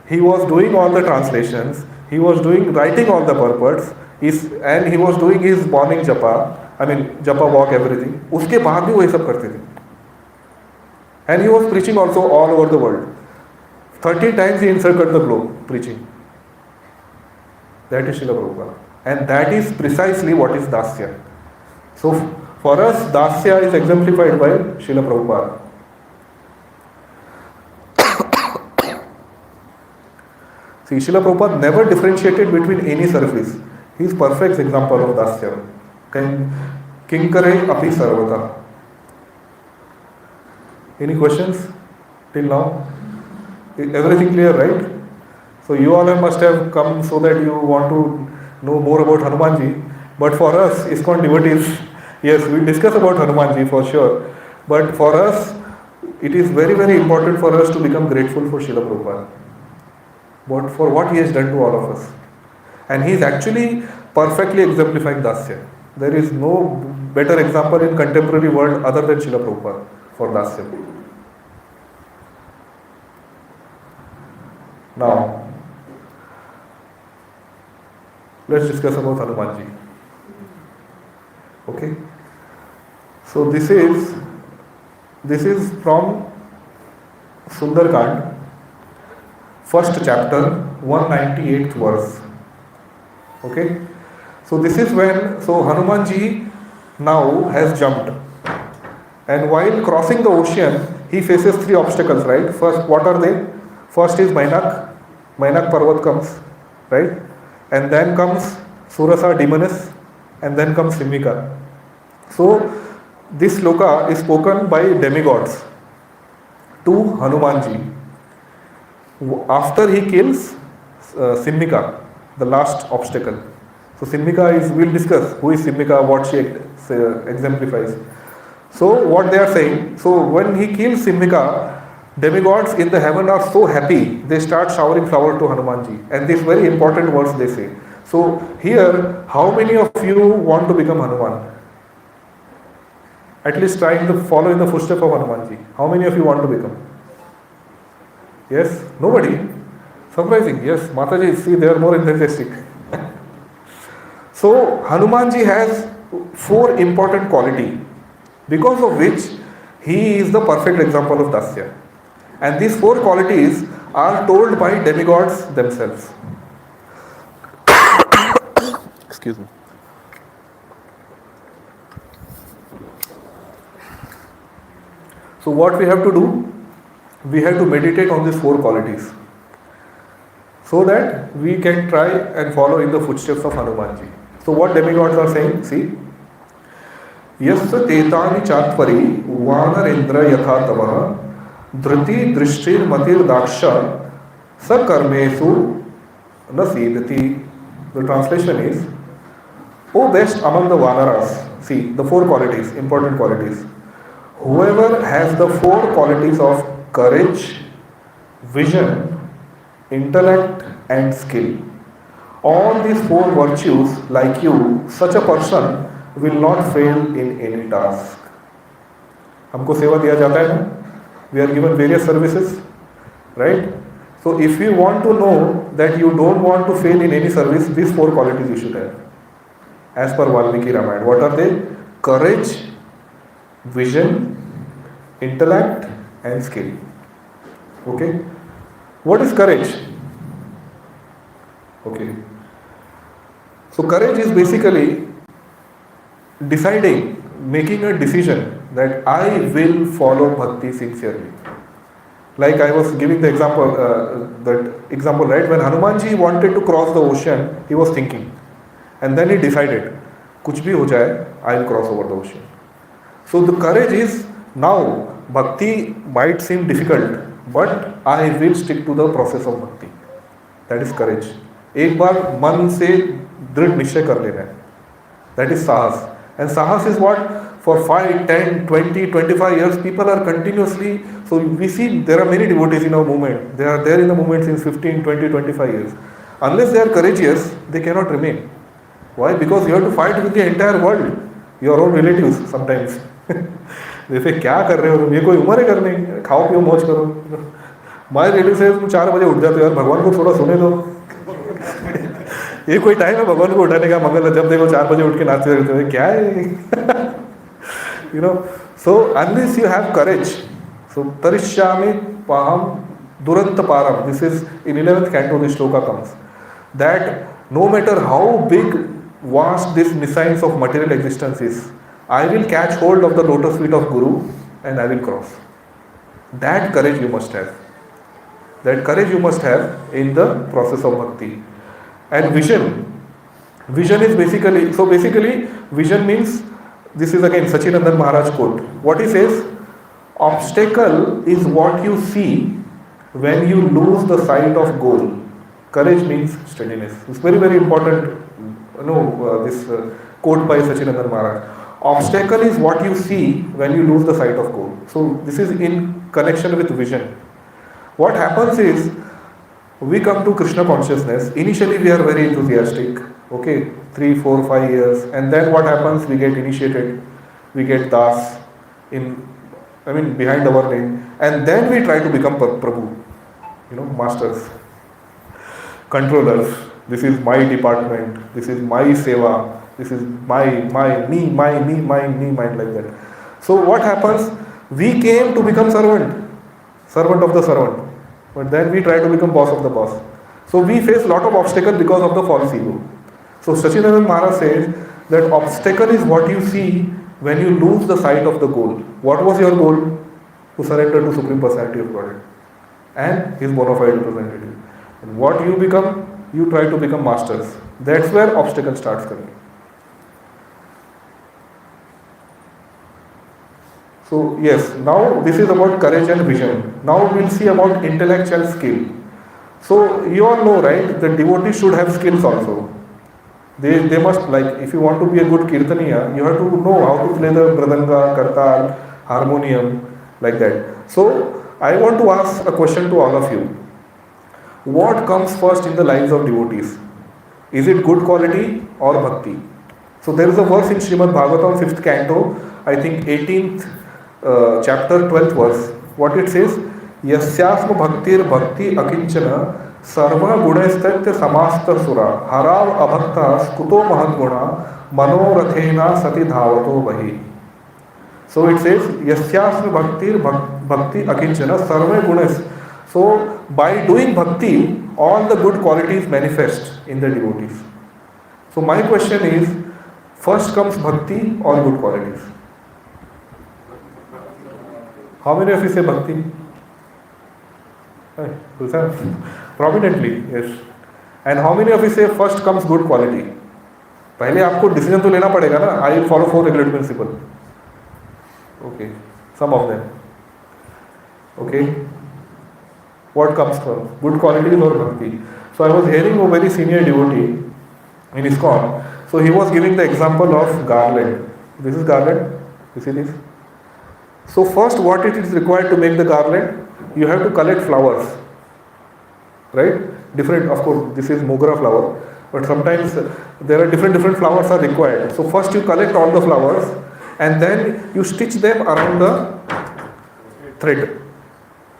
He was doing all the translations. He was writing all the purports. And he was doing his morning japa. I mean, japa walk, everything. उसके बाद भी वही सब करते थे. And he was preaching also all over the world. 30 times he encircled the globe preaching. That is Srila Prabhupada. And that is precisely what is Dasya. So for us, Dasya is exemplified by Srila Prabhupada. See, Srila Prabhupada never differentiated between any service. He is perfect example of Dasya. Kinkare api sarvata. Any questions till now? Everything clear, right? So you all must have come so that you want to know more about Hanumanji. But for us, ISKCON devotees, yes, we discuss about Hanumanji for sure. But for us, it is very, very important for us to become grateful for Srila Prabhupada. But for what he has done to all of us. And he is actually perfectly exemplifying Dasya. There is no better example in contemporary world other than Srila Prabhupada for Dasya. Now, let's discuss about Hanumanji. Okay? So this is from Sundarkand, first chapter, 198th verse. Okay? So this is when, Hanumanji now has jumped. And while crossing the ocean, he faces 3 obstacles, right? First, what are they? First is Mainak Parvat comes, right? And then comes Surasa demoness, and then comes Simhika. So this sloka is spoken by demigods to Hanumanji after he kills Simhika, the last obstacle. So Simhika is, we'll discuss who is Simhika, what she exemplifies. So what they are saying, so when he kills Simhika, demigods in the heaven are so happy, they start showering flowers to Hanumanji. And this very important words they say. So here, how many of you want to become Hanuman? At least trying to follow in the footsteps of Hanumanji. How many of you want to become? Yes? Nobody? Surprising. Yes, Mataji, see, they are more enthusiastic. So Hanumanji has 4 important qualities, because of which he is the perfect example of Dasya. And these 4 qualities are told by demigods themselves. Excuse me. So what we have to do? We have to meditate on these 4 qualities, so that we can try and follow in the footsteps of Hanumanji. So what demigods are saying? See, Yasya tetani chatvari vanarendra yatha tavaha dhriti drishtir matir daksha sakarmesu nasidati. The translation is, O best among the vanaras. See, the 4 qualities, important qualities. Whoever has the 4 qualities of courage, vision, intellect and skill, all these 4 virtues like you, such a person will not fail in any task. हमको सेवा दिया जाता है ना? We are given various services, right? So if you want to know that you don't want to fail in any service, these 4 qualities you should have. As per Valmiki Ramayana, what are they? Courage, vision, intellect and skill. Okay? What is courage? Okay. So courage is basically deciding, making a decision that I will follow bhakti sincerely. Like I was giving the example, right? When Hanumanji wanted to cross the ocean, he was thinking, and then he decided, kuch bhi ho jaye, I will cross over the ocean. So the courage is, now bhakti might seem difficult, but I will stick to the process of bhakti. That is courage. एक बार मन से दृढ़ निश्चय कर लेना है. That is sahas. And sahas is what? For 5, 10, 20, 25 years, people are continuously, so we see there are many devotees in our movement. They are there in the movement since 15, 20, 25 years. Unless they are courageous, they cannot remain. Why? Because you have to fight with the entire world. Your own relatives sometimes. जैसे क्या कर रहे हो तुम, ये कोई उम्र है करने, खाओ पियो मौज करो. माय रिलेटिव से तुम 4 बजे उठ जाते हो यार, भगवान को थोड़ा सुने दो. ये कोई टाइम है भगवान को उठाने का? मंगल जब देखो 4 बजे उठ के नाचते रहते हो, क्या है? You know, so unless you have courage, so tarishyami paham duranta param. This is in 11th canto. This shloka comes that no matter how big, vast this missiles of material existence is, I will catch hold of the lotus feet of Guru and I will cross. That courage you must have. That courage you must have in the process of bhakti. And vision. Vision is basically, so basically vision means, this is again Sachinandan Maharaj quote. What he says, obstacle is what you see when you lose the sight of goal. Courage means steadiness. It's very, very important, this quote by Sachinandan Maharaj. Obstacle is what you see when you lose the sight of goal. So this is in connection with vision. What happens is, we come to Krishna consciousness. Initially we are very enthusiastic. Okay, 3, 4, 5 years, and then what happens? We get initiated, we get das behind our name, and then we try to become Prabhu, masters, controllers. This is my department, this is my seva, this is me, mind like that. So what happens? We came to become servant of the servant, but then we try to become boss of the boss. So we face a lot of obstacles because of the false ego. So Sachinandan Maharaj says that obstacle is what you see when you lose the sight of the goal. What was your goal? To surrender to Supreme Personality of Godhead and His bona fide representative. And what you become? you try to become masters. That's where obstacle starts coming. So yes, now this is about courage and vision. Now we'll see about intellectual skill. So you all know, right, the devotees should have skills also. They must, like, if you want to be a good kirtaniya, you have to know how to play the mridanga, kartal, harmonium, like that. So I want to ask a question to all of you. What comes first in the lives of devotees? Is it good quality or bhakti? So there is a verse in Srimad Bhagavatam, 5th canto, I think 18th chapter, 12th verse. What it says? Yasyasma bhaktir bhakti akinchana sarva gunastatya samasta sura harav abhakta skuto mahadguna manorathena sati dhavato vahi. So it says yasyasma bhaktir bhakti akinchana sarva gunas. So by doing bhakti, all the good qualities manifest in the devotees. So my question is, first comes bhakti or good qualities? How many of you say bhakti? Prominently, yes. And how many of you say first comes good quality? पहले आपको decision तो लेना पड़ेगा ना. I will follow 4 regulative principle. Okay, some of them. Okay, what comes first? Good qualities or bhakti? So I was hearing a very senior devotee in ISKCON. So he was giving the example of garland. This is garland. You see this? So first, what it is required to make the garland? You have to collect flowers, right? Different, of course, this is mogra flower, but sometimes there are different flowers are required. So first you collect all the flowers and then you stitch them around the thread,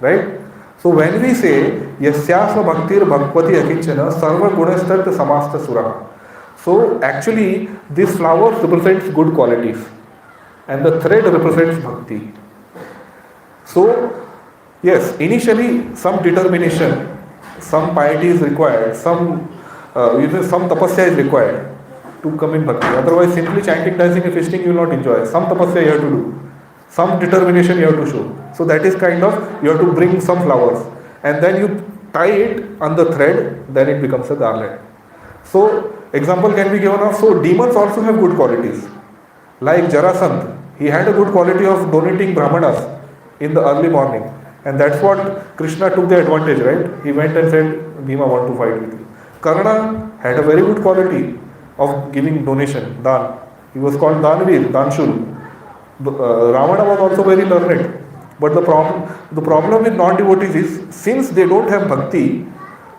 right? So when we say yasyasva bhaktir bhagvati akinchana sarva gunastat samasta sura, so actually this flower represents good qualities and the thread represents bhakti. So yes, initially some determination, some piety is required, some tapasya is required to come in bhakti. Otherwise, simply chanting, dancing and feasting you will not enjoy. Some tapasya you have to do, some determination you have to show. So that is kind of, you have to bring some flowers and then you tie it on the thread, then it becomes a garland. So example can be given of, so demons also have good qualities. Like Jarasandha, he had a good quality of donating brahmanas in the early morning. And that's what Krishna took the advantage, right? He went and said, Bhima, want to fight with you. Karna had a very good quality of giving donation, Dan. He was called Danvir, Danshul. Ravana was also very learned. But the problem with non-devotees is, since they don't have bhakti,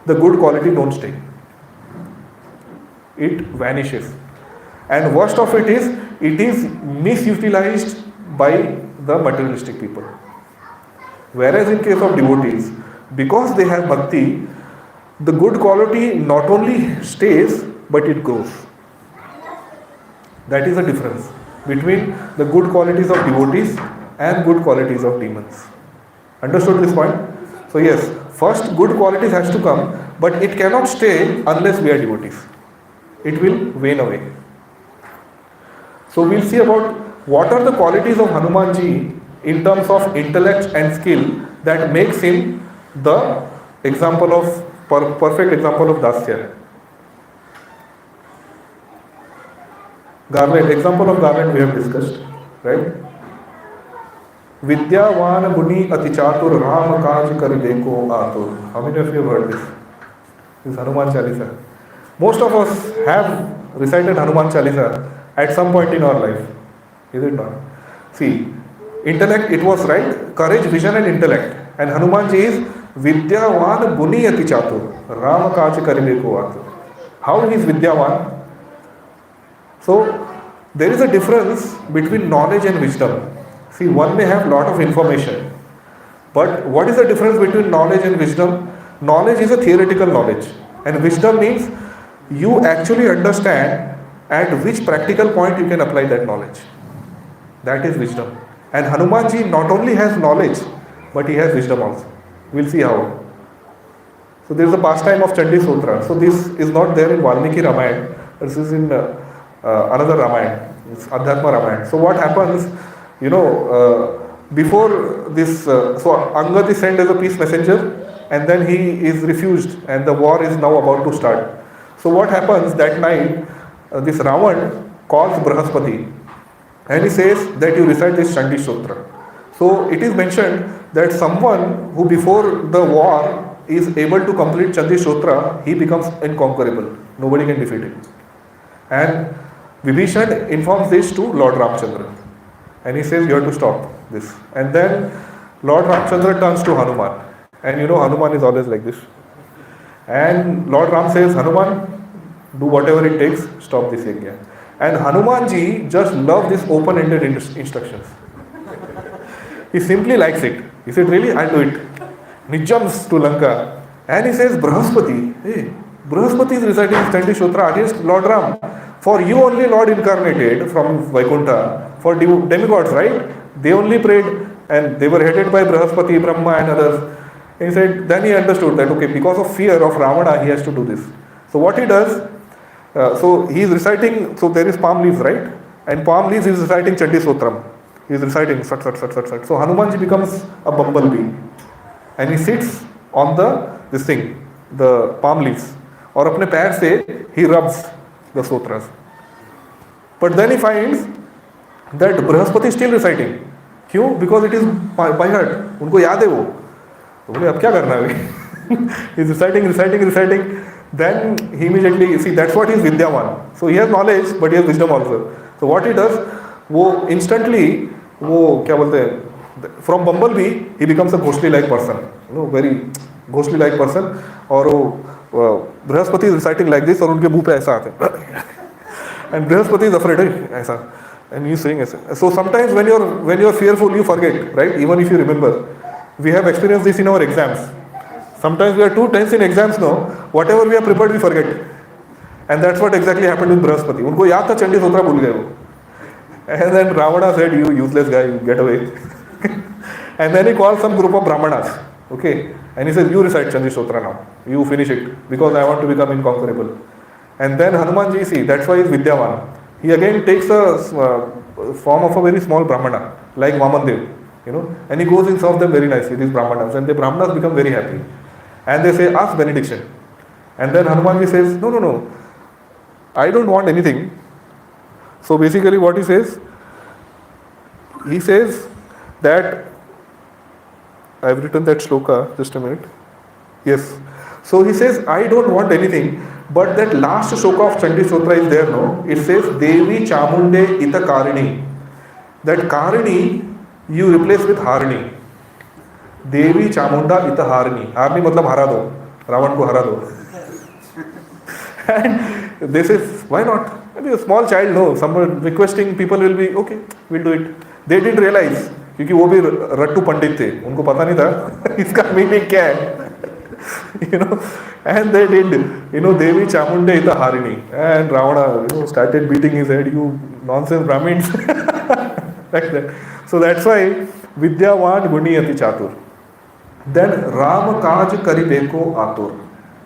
the good quality don't stay. It vanishes. And worst of it is misutilized by the materialistic people. Whereas in case of devotees, because they have bhakti, the good quality not only stays, but it grows. That is the difference between the good qualities of devotees and good qualities of demons. Understood this point? So yes, first good qualities has to come, but it cannot stay unless we are devotees. It will wane away. So we'll see about what are the qualities of Hanumanji in terms of intellect and skill that makes him the example of perfect example of Dasyam. Garland, example of garland we have discussed, right? Vidyavan guni ati chatur ram kaj kar deko atur. How many of you have heard this? This is Hanuman Chalisa. Most of us have recited Hanuman Chalisa at some point in our life. Is it not? See, intellect, it was right, courage, vision and intellect. And Hanumanji is Vidyavan guni ati chatur ram kaj kar deko atur. How he is Vidyavan? So, there is a difference between knowledge and wisdom. See, one may have lot of information. But what is the difference between knowledge and wisdom? Knowledge is a theoretical knowledge. And wisdom means you actually understand at which practical point you can apply that knowledge. That is wisdom. And Hanumanji not only has knowledge, but he has wisdom also. We'll see how. So there is a pastime of Chandi Sutra. So this is not there in Valmiki Ramayana. This is in another Ramayana. It's Adhyatma Ramayana. So what happens, before this, so Angad is sent as a peace messenger and then he is refused, and the war is now about to start. So what happens that night? This Ravan calls Brahaspati, and he says that you recite this Chandi Stotra. So it is mentioned that someone who before the war is able to complete Chandi Stotra, he becomes inconquerable. Nobody can defeat him. And Vibhishan informs this to Lord Ramchandra. And he says, you have to stop this. And then Lord Ramchandra turns to Hanuman. And Hanuman is always like this. And Lord Ram says, Hanuman, do whatever it takes, stop this yajna. And Hanumanji just loves this open-ended instructions. He simply likes it. He said, really, I'll do it. And he jumps to Lanka. And he says, Brahaspati, hey, Brahaspati is reciting Chandi Stotra against Lord Ram. For you only Lord incarnated from Vaikuntha. For demigods, right? They only prayed and they were headed by Brahaspati, Brahma and others. And he said, then he understood that, okay, because of fear of Ravana, he has to do this. So what he does, so he is reciting, so there is palm leaves, right? And palm leaves he is reciting Chandi Stotram. He is reciting sat, sat, sat, sat, sat. So Hanumanji becomes a bumblebee. And he sits on the palm leaves. और अपने पैर से he rubs the sutras. But then he finds that Brahaspati is still reciting. क्यों? Because it is by heart. उनको याद है वो. तो बोले अब क्या करना है? He is reciting. Then he immediately, see, that's what he is Vidyavan. So he has knowledge, but he has wisdom also. So what he does, वो instantly, वो क्या बोलते हैं, from bumblebee, he becomes a ghostly-like person. Very ghostly-like person. और वो Brahaspati is reciting like this, और उनके मुंह पे ऐसा आते हैं. And Brahaspati is afraid, ऐसा. And he is saying ऐसा. So sometimes when you are fearful, you forget, right? Even if you remember. We have experienced this in our exams. Sometimes we are too tense in exams now. Whatever we have prepared, we forget. And that's what exactly happened with Brahaspati. उनको याद था चंडी सूत्रा भूल गए वो. And then Ravana said, you useless guy, you get away. And then he called some group of Brahmanas. Okay. And he says, you recite Chandi Stotra now. You finish it. Because I want to become inconquerable. And then Hanumanji, see, that's why he is Vidyavan. He again takes a form of a very small Brahmana. Like Vamandev. And he goes and serves them very nicely, these Brahmanas. And the Brahmanas become very happy. And they say, ask benediction. And then Hanumanji says, no. I don't want anything. So basically what he says that, I've written that shloka, just a minute. Yes. So he says, I don't want anything, but that last shloka of Chandi Stotra is there, no? It says, Devi Chamunde Ita Karini. That Karini, you replace with Harini. Devi Chamunda Ita Harini. Harini matlab hara do. Ravan ko hara do. And they say, why not? Maybe a small child, no. Someone requesting, people will be, okay, we'll do it. They didn't realize, क्योंकि वो भी रट्टू पंडित थे. उनको पता नहीं था इसका meaning क्या है. And they did, Devi Chamunde Ita Harini. And Ravana, started beating his head, you nonsense Brahmins. Like that. So that's why Vidyavan Guniyati Chatur. Then Ram Kaj Karibeko Atur.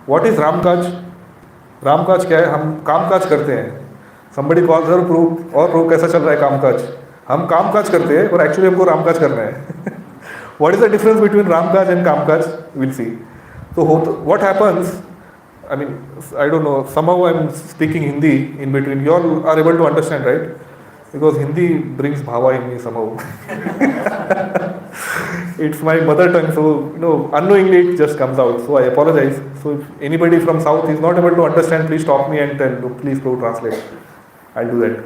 What is Ram Kaj? Ram Kaj क्या है? हम काम काज करते हैं. Somebody calls her proof और proof कैसा चल रहा है काम काज. हम काम काज करते हैं और actually हमको राम काज करना है. What is the difference between Ram Kaj and Kam Kaj? We'll see. So what happens? I mean, I don't know. Somehow I'm speaking Hindi in between. You all are able to understand, right? Because Hindi brings bhava in me somehow. It's my mother tongue, so unknowingly it just comes out. So I apologize. So if anybody from South is not able to understand, please stop me and tell, please go translate. I'll do that.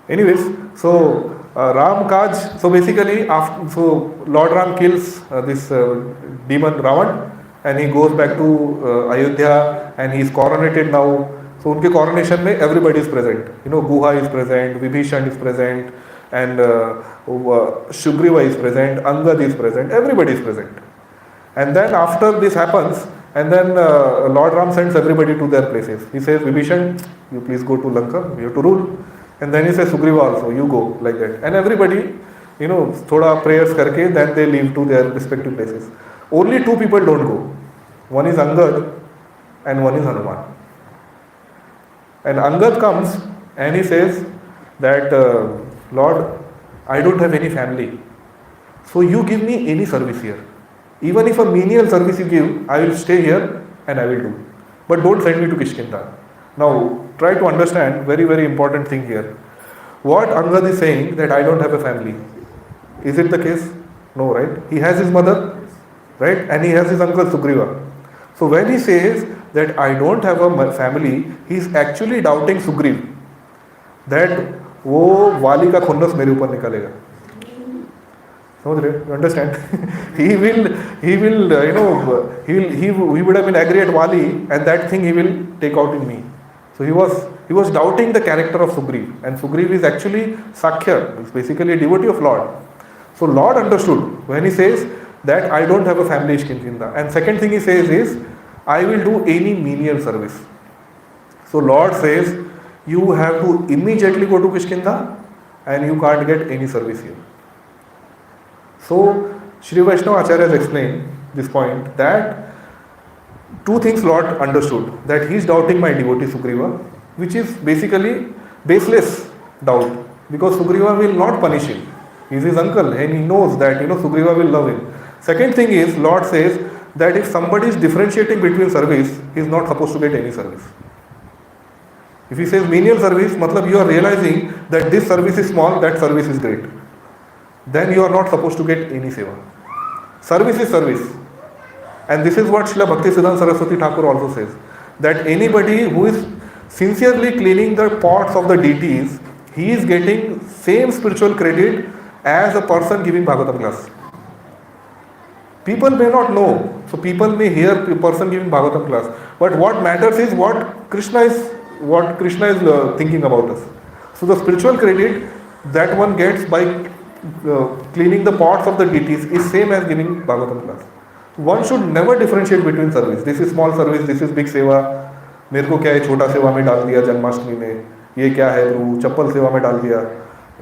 Anyways, so Ram Kaj. So basically, Lord Ram kills this demon Ravan, and he goes back to Ayodhya, and he is coronated now. So उनके coronation में everybody is present. Guha is present, Vibhishan is present, and Sugriva is present, Angad is present, everybody is present. And then after this happens, and then Lord Ram sends everybody to their places. He says, Vibhishan, you please go to Lanka, you have to rule. And then he says, Sugriva also, you go, like that. And everybody, thoda prayers karke, then they leave to their respective places. Only two people don't go. One is Angad and one is Hanuman. And Angad comes and he says that, Lord, I don't have any family. So you give me any service here. Even if a menial service you give, I will stay here and I will do. But don't send me to Kishkinda. Now, try to understand very, very important thing here. What Angad is saying that I don't have a family. Is it the case? No, right? He has his mother, right? And he has his uncle Sugriva. So when he says that I don't have a family, he is actually doubting Sugriv. That वो वाली का खुन्नस मेरे ऊपर निकालेगा. समझ रहे? You understand? he will he would have been angry at Wali, and that thing he will take out in me. So he was doubting the character of Sugriv, and Sugriv is actually Sakya, it's basically a devotee of Lord. So Lord understood when he says that I don't have a family Ishkinkinda. And second thing he says is, I will do any menial service. So Lord says, you have to immediately go to Kishkinda and you can't get any service here. So Sri Vaishnava Acharya has explained this point that two things Lord understood. That he is doubting my devotee Sugriva, which is basically baseless doubt, because Sugriva will not punish him. He is his uncle and he knows that Sugriva will love him. Second thing is, Lord says that if somebody is differentiating between service, he is not supposed to get any service. If he says menial service, matlab you are realizing that this service is small, that service is great. Then you are not supposed to get any seva. Service is service. And this is what Srila Bhaktisiddhanta Saraswati Thakur also says. That anybody who is sincerely cleaning the pots of the deities, he is getting same spiritual credit as a person giving Bhagavatam class. People may not know. So people may hear a person giving Bhagavatam class. But what matters is what Krishna is thinking about us. So the spiritual credit that one gets by cleaning the pots of the deities is same as giving Bhagavatam class. One should never differentiate between service. This is small service, this is big सेवा. मेरे को क्या है छोटा सेवा में डाल दिया जन्माष्टमी में, ये क्या है प्रभु चप्पल सेवा में डाल दिया.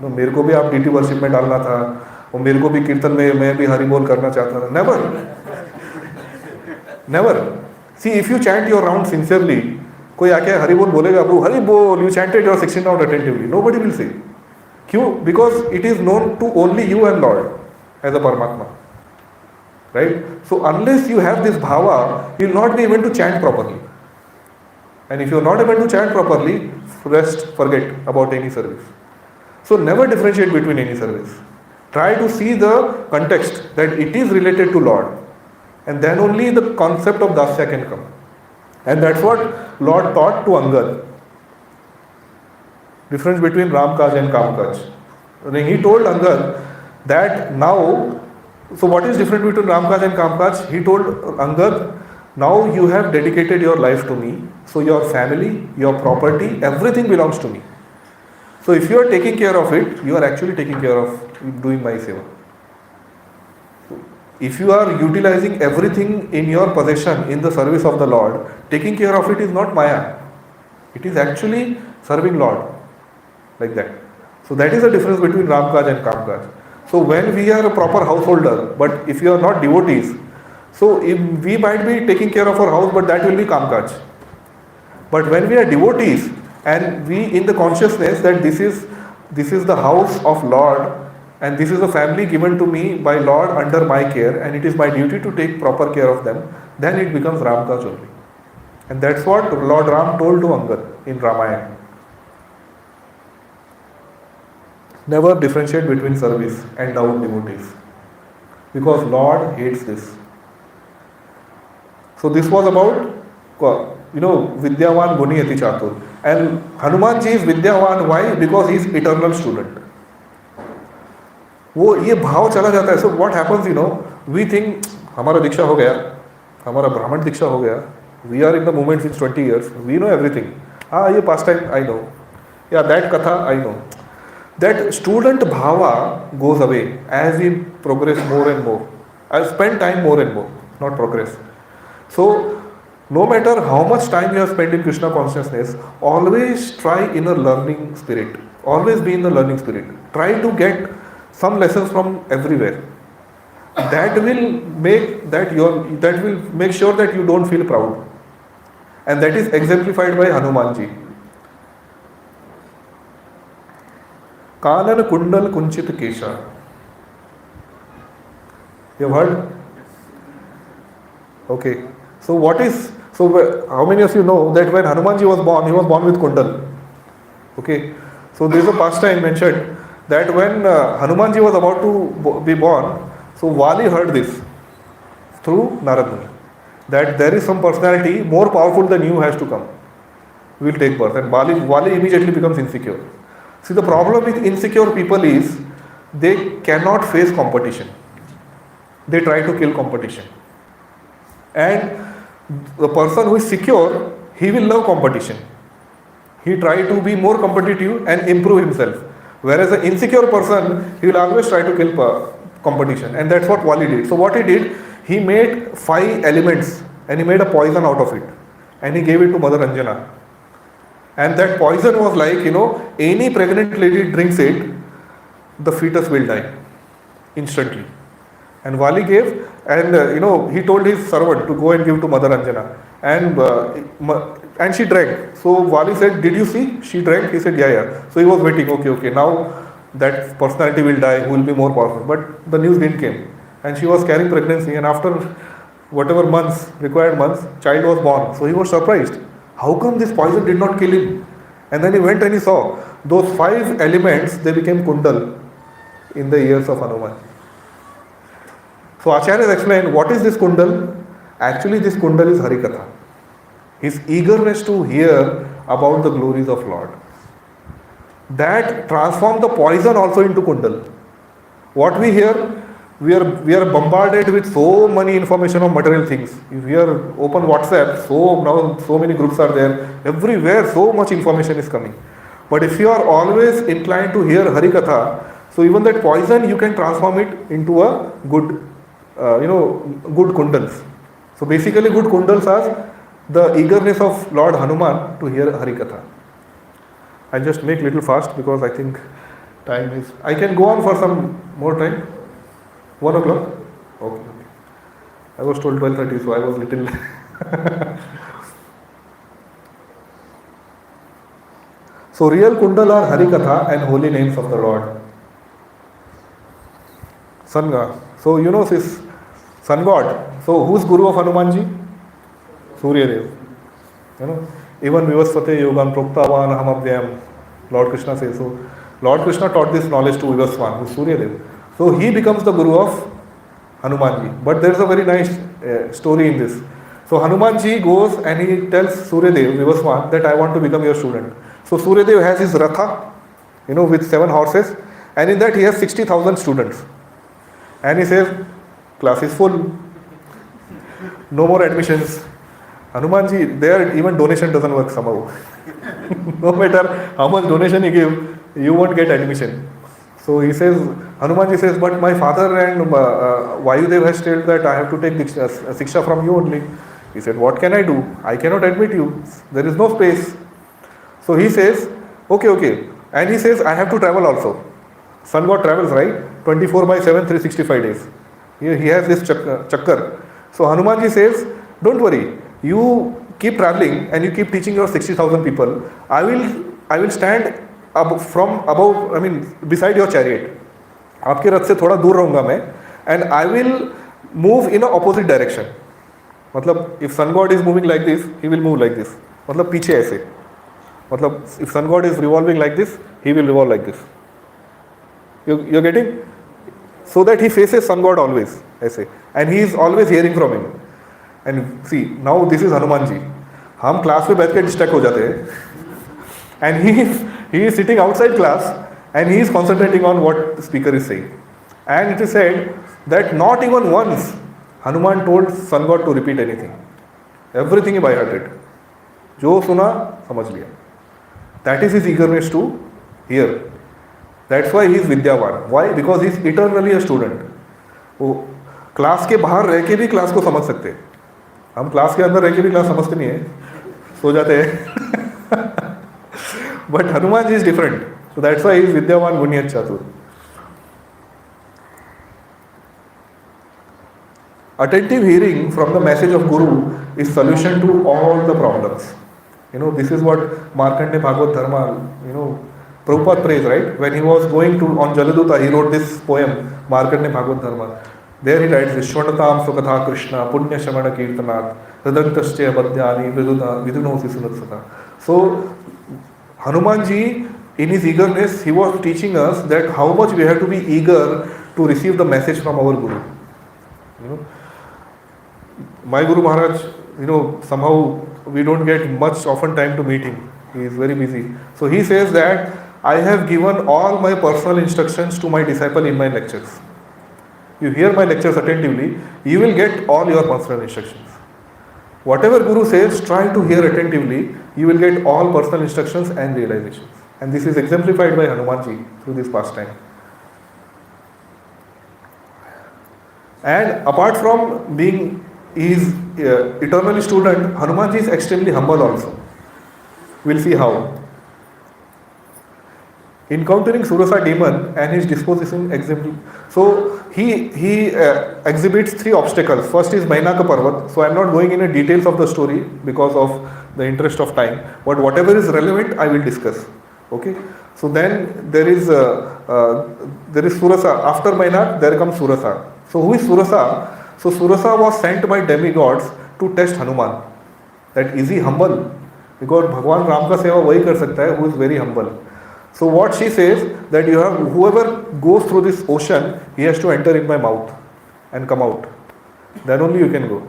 मेरे को भी आप डीटी वर्शिप में डालना था, और मेरे को भी कीर्तन में मैं भी हरि बोल करना चाहता था. Never. See, if you chant your round sincerely, कोई आके हरि बोल बोलेगा, प्रभु हरि बोल, you chanted your 16 round attentively. Nobody will say. क्यों? Because it is known to only you and Lord as a Paramatma. Right? So unless you have this bhava, you will not be able to chant properly. And if you are not able to chant properly, forget about any service. So never differentiate between any service. Try to see the context that it is related to Lord. And then only the concept of Dasya can come. And that's what Lord taught to Angad. Difference between Ramkaj and Kamkaj. When he told Angad that now, so what is different between Ramkaj and Kamkaj? He told Angad, now you have dedicated your life to me. So your family, your property, everything belongs to me. So if you are taking care of it, you are actually taking care of doing my seva. If you are utilizing everything in your possession in the service of the Lord, taking care of it is not Maya. It is actually serving Lord. Like that. So that is the difference between Ramkaj and Kamkaj. So when we are a proper householder, but if you are not devotees, so we might be taking care of our house, but that will be Kamkaj. But when we are devotees, and we in the consciousness that this is the house of Lord, and this is a family given to me by Lord under my care, and it is my duty to take proper care of them, then it becomes Ramkaj only. And that's what Lord Ram told to Angad in Ramayana. Never differentiate between service and devout devotees, because Lord hates this. So this was about, Vidyavan Guni Ati Chatur. And Hanumanji is Vidyavan, why? Because he is eternal student. वो ये भाव चला जाता है. So what happens, we think हमारा दीक्षा हो गया, हमारा ब्राह्मण दीक्षा हो गया, we are in the movement since 20 years, we know everything. ये pastime I know, yeah, that katha I know. That student bhava goes away as we progress more and more. I spend time more and more, not progress. So no matter how much time you have spent in Krishna consciousness, always try in a learning spirit. Always be in the learning spirit. Try to get some lessons from everywhere. That will make sure that you don't feel proud. And that is exemplified by Hanumanji. Kanan Kundal Kunchit Kesha. You have heard? Okay. So how many of you know that when Hanumanji was born, he was born with Kundal? Okay. So there is a pastime mentioned that when Hanumanji was about to be born, so Vali heard this through Narad Muni, that there is some personality more powerful than you has to come, will take birth, and Vali immediately becomes insecure. See, the problem with insecure people is they cannot face competition. They try to kill competition. And the person who is secure, he will love competition. He try to be more competitive and improve himself. Whereas an insecure person, he will always try to kill competition. And that's what Wali did. So what he did, he made 5 elements and he made a poison out of it. And he gave it to Mother Anjana. And that poison was like, any pregnant lady drinks it, the fetus will die instantly. And Vali gave, and he told his servant to go and give to Mother Anjana. And she drank. So Vali said, "Did you see? She drank." He said, "Yeah." So he was waiting. Okay. Now that personality will die, who will be more powerful. But the news didn't came. And she was carrying pregnancy. And after whatever required months, child was born. So he was surprised. How come this poison did not kill him? And then he went and he saw those 5 elements, they became Kundal in the ears of Hanuman. So Acharya explained, what is this Kundal? Actually, this Kundal is Harikatha. His eagerness to hear about the glories of Lord. That transformed the poison also into Kundal. What we hear, we are bombarded with so many information of material things. If we are open WhatsApp, so many groups are there. Everywhere so much information is coming. But if you are always inclined to hear Harikatha, so even that poison you can transform it into a good Kundals. So basically good Kundals are the eagerness of Lord Hanuman to hear Harikatha. I just make little fast because I think time is... I can go on for some more time. 1 o'clock? Okay. I was told 12:30, so I was little... So real Kundal are Harikatha and holy names of the Lord. Sun God. So this Sun God. So who's Guru of Hanumanji? Surya Dev. Even Vivasvate Yogan Proktavan Hamabhyam, Lord Krishna says so. Lord Krishna taught this knowledge to Vivasvan, who's Surya Dev. So he becomes the Guru of Hanumanji. But there is a very nice story in this. So Hanumanji goes and he tells Surya Dev, Vivasvan, that I want to become your student. So Surya Dev has his Ratha, with 7 horses, and in that he has 60,000 students. And he says, class is full, no more admissions. Hanumanji, there even donation doesn't work somehow. No matter how much donation you give, you won't get admission. So he says, Hanumanji says, but my father and Vayudev has told that I have to take Siksha from you only. He said, what can I do? I cannot admit you. There is no space. So he says, okay. And he says, I have to travel also. Sun God travels, right? 24/7, 365 days. He has this chakkar. So Hanumanji says, don't worry. You keep traveling and you keep teaching your 60,000 people. I will stand beside your chariot. आपके रथ से थोड़ा दूर रहूँगा मैं, and I will move in a opposite direction. मतलब if sun god is moving like this, he will move like this. मतलब पीछे ऐसे. मतलब if sun god is revolving like this, he will revolve like this. You're getting? So that he faces sun god always ऐसे, and he is always hearing from him. And see, now this is Hanuman ji. हम class में बैठ के distract हो जाते हैं, and he is sitting outside class and he is concentrating on what the speaker is saying. And it is said that not even once Hanuman told sun god to repeat anything. Everything he by hearted. जो सुना समझ लिया. That is his eagerness to hear. That's why he is Vidyavan. Why? Because he is eternally a student. वो class के बाहर रह के भी क्लास को समझ सकते हैं. हम क्लास के अंदर रह के भी क्लास समझते नहीं है, सो जाते हैं. But Hanuman ji is different. So that's why he is Vidyavan Gunyat Chatur. Attentive hearing from the message of Guru is solution to all the problems. This is what Markandeya Bhagavad Dharma, Prabhupada prays, right? When he was going on Jaladuta, he wrote this poem, Markandeya Bhagavad Dharma. There he writes, Vishwanatam Sukatha Krishna, Punya Shamana Kirtanat, Hridantasya Badhyani, Vidunosi Sunatsata. So, Hanumanji, in his eagerness, he was teaching us that how much we have to be eager to receive the message from our Guru. You know, my Guru Maharaj, somehow we don't get much often time to meet him. He is very busy. So he says that I have given all my personal instructions to my disciple in my lectures. You hear my lectures attentively, you will get all your personal instructions. Whatever Guru says, try to hear attentively, you will get all personal instructions and realizations. And this is exemplified by Hanumanji through this pastime. And apart from being his eternally student, Hanumanji is extremely humble also. We'll see how. Encountering Surasa demon and his disposition so he exhibits three obstacles. First is Mainaka Parvat. So I am not going into details of the story because of the interest of time. But whatever is relevant, I will discuss. Okay. So then there is Surasa. After Mainak, there comes Surasa. So who is Surasa? So Surasa was sent by demigods to test Hanuman. That is he humble? Because Bhagwan Ram ka seva wahi kar sakta hai who is very humble. So what she says that you have whoever goes through this ocean, he has to enter in my mouth and come out. Then only you can go.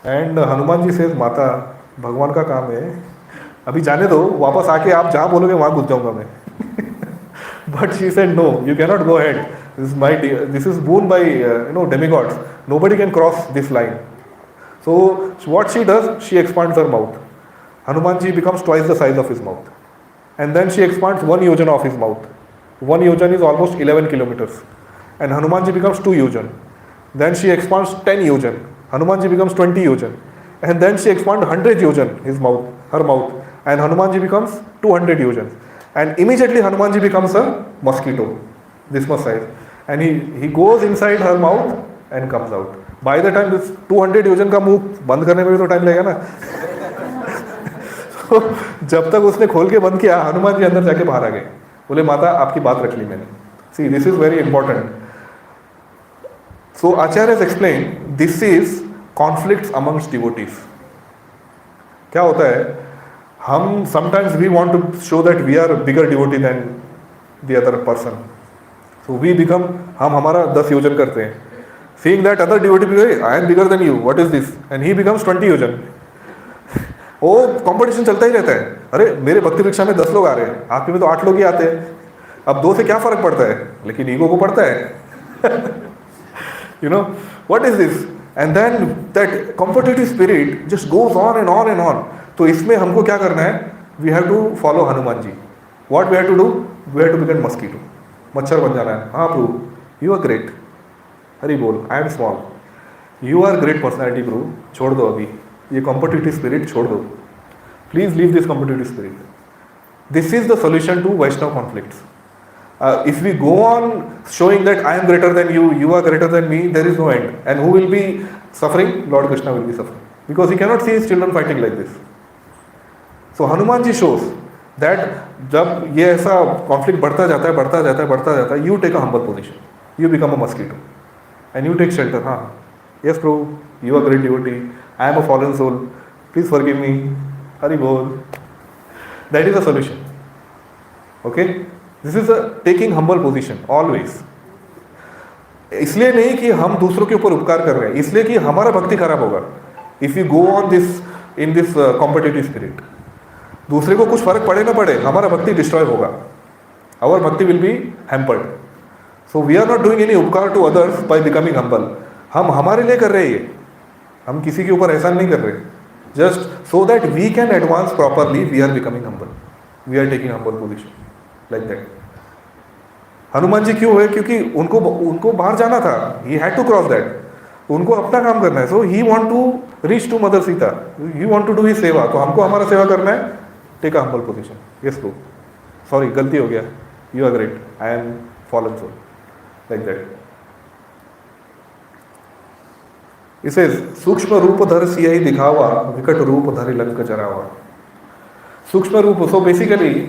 And Hanuman ji says, Mata, Bhagwan का काम है, अभी जाने दो, वापस आके आप जहाँ बोलोगे वहाँ घुस जाऊँगा मैं. But she said, no, you cannot go ahead. This is boon by demigods. Nobody can cross this line. So what she does, she expands her mouth. Hanumanji becomes twice the size of his mouth. And then she expands 1 yojan of his mouth. 1 yojan is almost 11 kilometers. And Hanumanji becomes 2 yojan. Then she expands 10 yojan. Hanumanji becomes 20 yojan. And then she expands 100 yojan, her mouth. And Hanumanji becomes 200 yojan. And immediately Hanumanji becomes a mosquito, this much size. And he goes inside her mouth and comes out. By the time this 200 yojan का मुंह बंद करने में भी तो time लगेगा ना. तो जब तक उसने खोल के बंद किया, हनुमान जी अंदर जाके बाहर आ गए. बोले माता आपकी बात रख ली मैंने. See, this is very important. So Acharya has explained this is conflicts amongst devotees. क्या होता है? हम sometimes we want to show that we are a bigger devotee than the other person. So we become हम हमारा 10 योजन करते हैं. Seeing that other devotee, I am bigger than you. What is this? And he becomes 20 योजन. वो competition चलता ही रहता है. अरे मेरे भक्ति वृक्षा में 10 लोग आ रहे हैं, आपके में तो 8 लोग ही आते हैं. अब 2 से क्या फर्क पड़ता है, लेकिन ईगो को पड़ता है. What is this? And then that competitive spirit just goes on and on and on. तो इसमें हमको क्या करना है? We have to follow Hanuman ji. What we have to do? We have to become mosquito. मच्छर बन जाना है. हाँ प्रभु, you are great. हरि बोल, I am small. You are great personality प्रभु. छोड़ दो अभी ये competitive spirit छोड़ दो. Please leave this competitive spirit. This is the solution to Vaishnava conflicts. If we go on showing that I am greater than you, you are greater than me, there is no end. And who will be suffering? Lord Krishna will be suffering. Because he cannot see his children fighting like this. So Hanuman ji shows that जब ये ऐसा conflict बढ़ता जाता है, you take a humble position. You become a mosquito. And you take shelter. हाँ, yes Prabhu, you are great devotee. I am a fallen soul. Please forgive me. Hari Bol. That is the solution. Okay? This is a taking humble position always. इसलिए नहीं कि हम दूसरों के ऊपर उपकार कर रहे हैं, इसलिए कि हमारा भक्ति खराब होगा. If you go on this in this competitive spirit, दूसरे को कुछ फर्क पड़े ना पड़े, हमारा भक्ति डिस्ट्रॉय होगा. Our bhakti will be hampered. So we are not doing any उपकार to others by becoming humble. हम हमारे लिए कर रहे हैं ये, हम किसी के ऊपर एहसान नहीं कर रहे. Just so that we can advance properly, we are becoming humble. We are taking humble position like that. Hanuman ji क्यों है? क्योंकि उनको बाहर जाना था. He had to cross that. उनको अपना काम करना है. So he want to reach to Mother Sita. He want to do his सेवा. तो हमको हमारा सेवा करना है. Take a humble position. Yes, bro. Sorry, गलती हो गया. You are great. I am fallen soul. Like that. It says, सूक्ष्म रूप धर सियाही दिखावा, विकट रूप धरि लंक जरावा. सूक्ष्म रूप. So basically,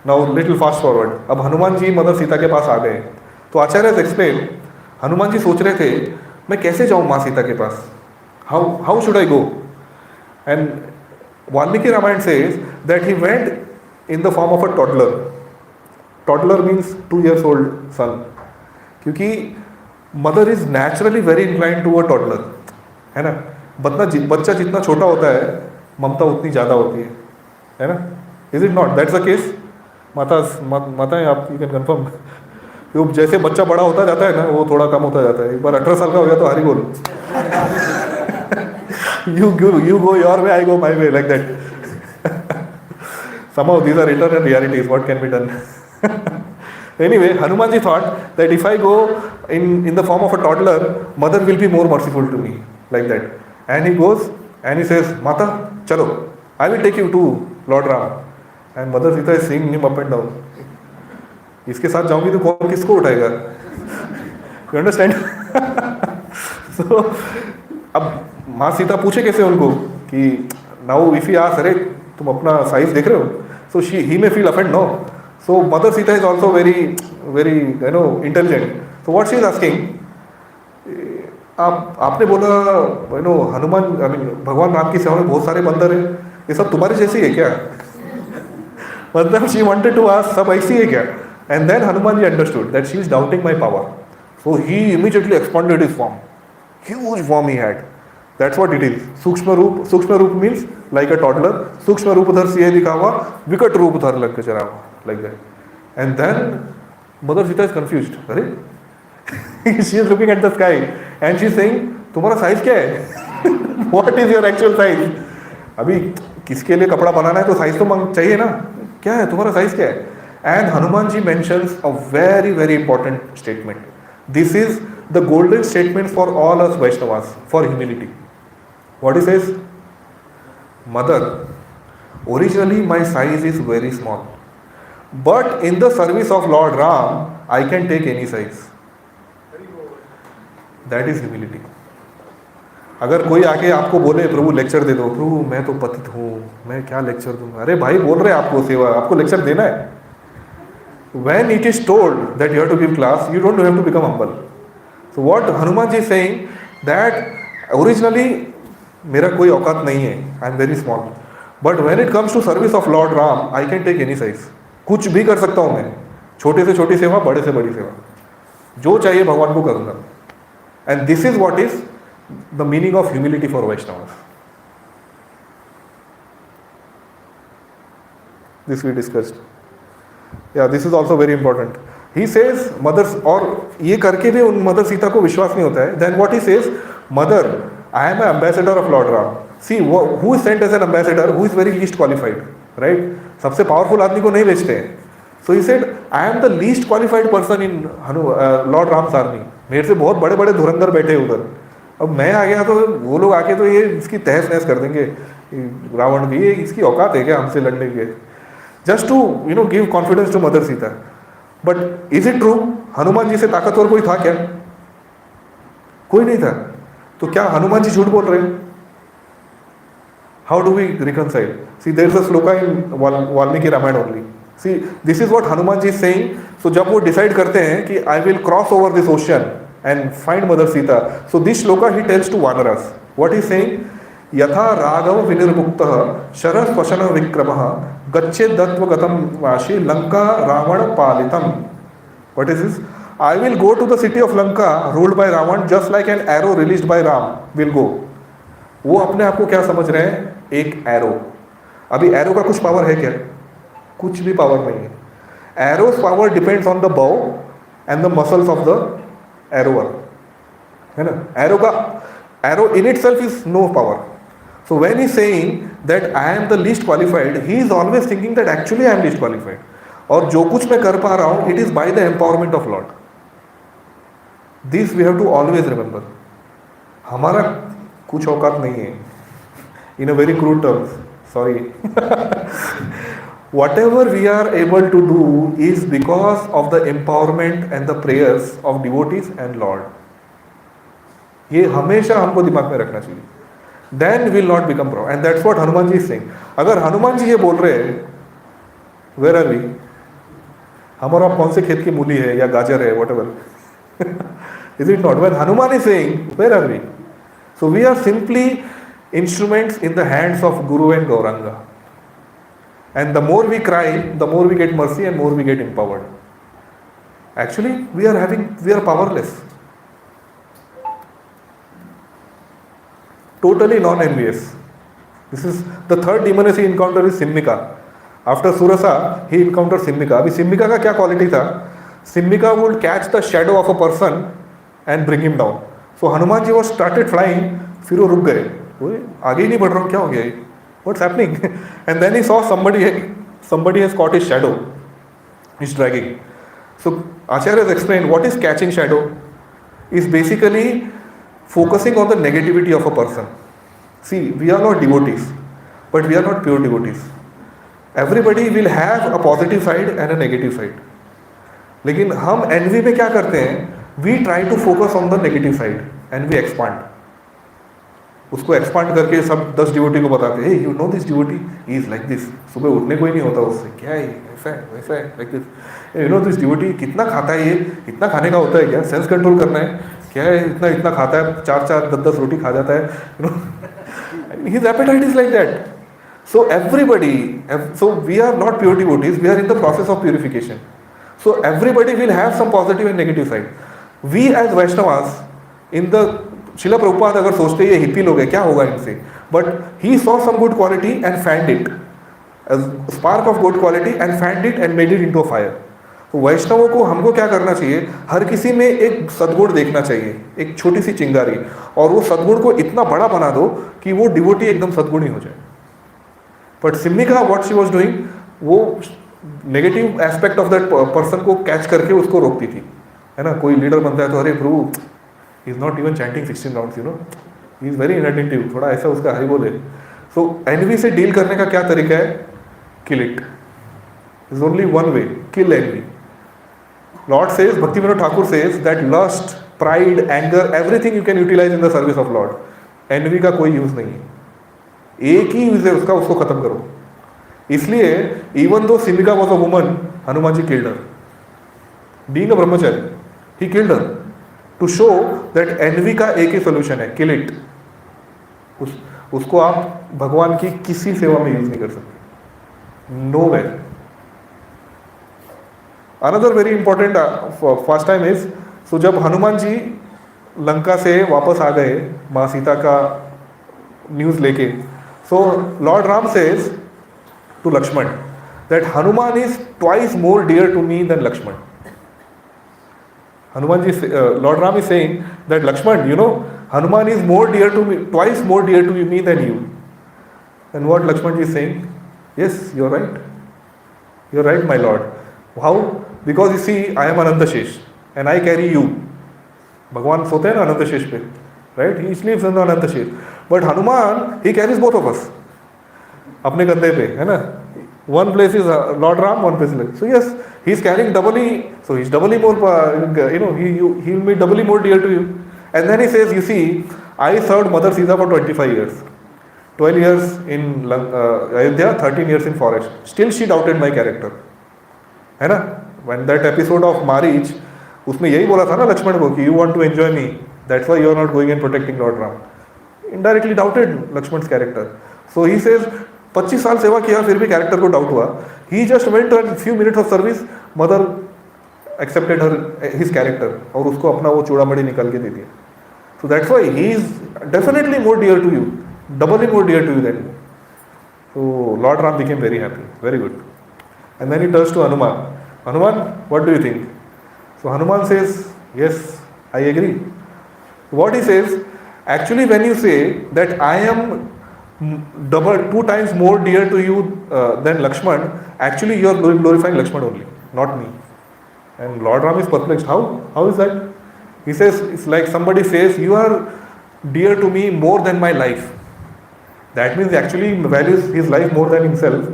now little fast forward. अब हनुमान जी मदर सीता के पास आ गए. तो आचार्य एक्सप्लेन हनुमान जी सोच रहे थे मैं कैसे जाऊँ माँ सीता के पास, how should I go. And Valmiki Ramayana says that he went in the form of a toddler. Toddler means 2 years old son, क्योंकि mother is naturally very inclined to a toddler, है ना. बच्चा जितना छोटा होता है ममता उतनी ज़्यादा होती है ना. Is it not that's the case. माताएं आप यू कैन कन्फर्म. तो जैसे बच्चा बड़ा होता जाता है ना वो थोड़ा कम होता जाता है. एक बार 18 साल का हो गया तो हरी बोल. you go your way, I go my way, like that. Somehow these are eternal realities. What can be done? Anyway, Hanumanji thought that if I go in the form of a toddler, mother will be more merciful to me, like that. And he goes and he says, Mata, chalo, I will take you to Lord Ram. And Mother Sita is seeing him up and down. इसके साथ जाऊंगी तो कौन किसको उठाएगा. You understand? So, अब माँ सीता पूछे कैसे उनको कि नाउ इफ ही आस्क, अरे तुम अपना साइज देख रहे हो. So he may feel offend, no. So mother Sita is also very very intelligent. So what she is asking, आपने बोला हनुमान, आई मीन भगवान राम की सेवा में बहुत सारे बंदर हैं, ये सब तुम्हारे जैसे ही है क्या. मतलब शी वांटेड टू आस्क सब ऐसी है क्या. And then Hanuman ji understood that she is doubting my power. So he immediately expanded his form. Huge form he had. That's what it is. सूक्ष्म रूप means like a toddler. सूक्ष्म रूप धर सिंह दिखावा, विकट रूप धर लंक चरावा, like that. And then Mother Sita is confused. अरे she is looking at the sky and she is saying, तुम्हारा साइज क्या है? What is your actual size? अभी किसके लिए कपड़ा बनाना है तो साइज तो चाहिए ना. क्या है तुम्हारा साइज क्या है? And Hanuman ji mentions a very very important statement. This is the golden statement for all us Vaishnavas for humility. What he says? Mother, originally my size is very small, but in the service of Lord Ram, I can take any size. That is humility. अगर कोई आके आपको बोले प्रभु lecture दे दो, प्रभु मैं तो पतित हूँ, मैं क्या लेक्चर दूंगा. अरे भाई बोल रहे आपको सेवा, आपको लेक्चर देना है. When it is told that you have to give class, you don't have to become humble. So what Hanuman ji is saying that originally मेरा कोई औकात नहीं है, I am very small, but when it comes to service of Lord Ram, I can take any size. कुछ भी कर सकता हूँ मैं, छोटे से छोटी सेवा, बड़े से बड़ी सेवा, जो चाहिए भगवान को करूँगा. And this is what is the meaning of humility for Vaishnavas. This we discussed. Yeah, this is also very important. He says, mothers, और ये करके भी उन मदर सीता को विश्वास नहीं होता है. Then what he says, mother, I am an ambassador of Lord Ram. See, who is sent as an ambassador? Who is very least qualified, right? सबसे पावरफुल आदमी को नहीं भेजते हैं. So he said, I am the least qualified person in Lord Ram's army. मेरे से बहुत बड़े बड़े धुरंधर बैठे उधर. अब मैं आ गया तो वो लोग आके तो ये इसकी तहस नहस कर देंगे. रावण भी, ये इसकी औकात है क्या हमसे लड़ने की. Just to give confidence to Mother Sita. But is it true? Hanuman ji से ताकतवर कोई था क्या? कोई नहीं था. तो क्या हनुमान जी झूठ बोल रहे हैं? How do we reconcile? See, there is a sloka in Valmiki Ramayana only. See, this is what Hanuman ji is saying. So जब वो decide करते हैं कि I will cross over this ocean and find Mother Sita. So this sloka he tells to Vanaras. What he is saying? यथा राघव विनिर्मुक्तः शरः स्वशनः विक्रमः गच्छेत् दत्तगतं Vashi Lanka Ravan पालितम. What is this? I will go to the city of Lanka ruled by Ravan just like an arrow released by Ram will go. वो अपने आप को क्या समझ रहे हैं? एक एरो. अभी एरो का कुछ पावर है क्या? कुछ भी पावर नहीं है. Arrow's power depends on the bow and the muscles of the arrower, है ना. Arrow in itself is no power. So when he is saying that I am the least qualified, he is always thinking that actually I am least qualified. और जो कुछ मैं कर पा रहा हूँ, it is by the empowerment of Lord. This we have to always remember. हमारा कुछ औकात नहीं है. In a very crude terms, sorry. Whatever we are able to do is because of the empowerment and the prayers of devotees and Lord. ये हमेशा हमको दिमाग में रखना चाहिए. Then will not become proud. And that's what Hanuman ji is saying. अगर हनुमान जी ये बोल रहे हैं, where are we? हम और आप कौन से खेत की मूली है या गाजर है, whatever. Is it not? When Hanuman is saying, where are we? So we are simply instruments in the hands of Guru and Gauranga. And the more we cry, the more we get mercy and more we get empowered. Actually, we are powerless. Totally non-envious. This is the third demoness he encountered is Simmika. After Surasa, he encountered Simmika. अभी Simmika का क्या quality था? Simmika would catch the shadow of a person and bring him down. So Hanuman ji was started flying, फिर वो रुक गए. वो आगे ही नहीं बढ़ रहा हूँ, क्या हो गया ये? What's happening? And then he saw somebody has caught his shadow. He's dragging. So Acharya has explained what is catching shadow is basically focusing on the negativity of a person. See, we are not devotees, but we are not pure devotees. Everybody will have a positive side and a negative side. लेकिन हम envy में क्या करते हैं? We try to focus on the negative side and we expand. उसको expand करके सब 10 devotee को बताते हैं, you know this devotee he is like this, सुबह उठने को ही नहीं होता उससे, क्या है ऐसा है वैसा है, like this, you know this devotee कितना खाता है, ये इतना खाने का होता है क्या, सेंस कंट्रोल करना है क्या है, इतना इतना खाता है, 4-4 10-10 रोटी खा जाता है, you know his appetite is like that. So everybody, so we are not pure devotees, we are in the process of purification. So everybody will have some positive and negative side. We as Vaishnavas, in the Srila Prabhupada अगर सोचते ये hippie लोग हैं क्या होगा इनसे, but he saw some good quality and fanned it, a spark of good quality and fanned it and made it into a fire. तो वैष्णवों को हमको क्या करना चाहिए, हर किसी में एक सद्गुण देखना चाहिए, एक छोटी सी चिंगारी, और वो सद्गुण को इतना बड़ा बना दो कि वो डिवोटी एकदम सद्गुणी हो जाए. But Simhika what she was doing, वो negative aspect of that person को कैच करके उसको रोकती थी, है ना. कोई लीडर बनता है तो अरे प्रभु he is not even chanting 16 rounds, you know he is very inattentive, थोड़ा ऐसा उसका हाई बोले. सो एनवी से डील करने का क्या तरीका है, kill it. Is only one way, kill envy. Lord says, Bhakti Vinod Thakur says that lust, pride, anger, everything you can utilize in the service of lord. Envy का कोई यूज नहीं है, एक ही यूज है उसका, उसको खत्म करो. इसलिए even though Simhika was a woman, Hanuman ji killed her. Being a brahmachari, he killed her to show that envy का एक ही सोल्यूशन है, किल इट. उसको आप भगवान की किसी सेवा में यूज नहीं कर सकते, no way. Another very important first time is, so जब हनुमान जी लंका से वापस आ गए माँ सीता का न्यूज लेके, so Lord Ram says to Lakshman that Hanuman is twice more dear to me than Lakshman. Lord Ram is saying that Lakshman, you know, Hanuman is more dear to me, twice more dear to me than you. And what Lakshman is saying, yes, you're right, my lord. How? Because you see, I am Ananta Shesh and I carry you. भगवान सोते हैं ना अनंत शेष पे, right? He sleeps on the Ananta Shesh. But Hanuman, he carries both of us अपने कंधे पे, है ना. One place is Lord Ram, one place is, so yes, he is carrying doubly, so he's doubly more, you know, he will be doubly more dear to you. And then he says, you see, I served Mother Sita for 25 years, 12 years in Ayodhya, 13 years in forest. Still she doubted my character, है ना. When that episode of Marich, उसमें यही बोला था ना लक्ष्मण को कि you want to enjoy me, that's why you are not going and protecting Lord Ram. Indirectly doubted Lakshman's character. So he says 25 साल सेवा किया फिर भी कैरेक्टर को डाउट हुआ. He just went to a few minutes of service, mother accepted his character और उसको अपना वो चूड़ामणि निकाल के दे दिया. So that's why he is definitely more dear to you, doubly more dear to you than you. So Lord Ram became very happy, very good. And then he turns to Hanuman. Hanuman, what do you think? So Hanuman says, yes, I agree. What he says, actually when you say that I am two times more dear to you than Lakshman, actually you are glorifying Lakshman only, not me. And Lord Ram is perplexed. How is that? He says, it's like somebody says, you are dear to me more than my life. That means actually values his life more than himself,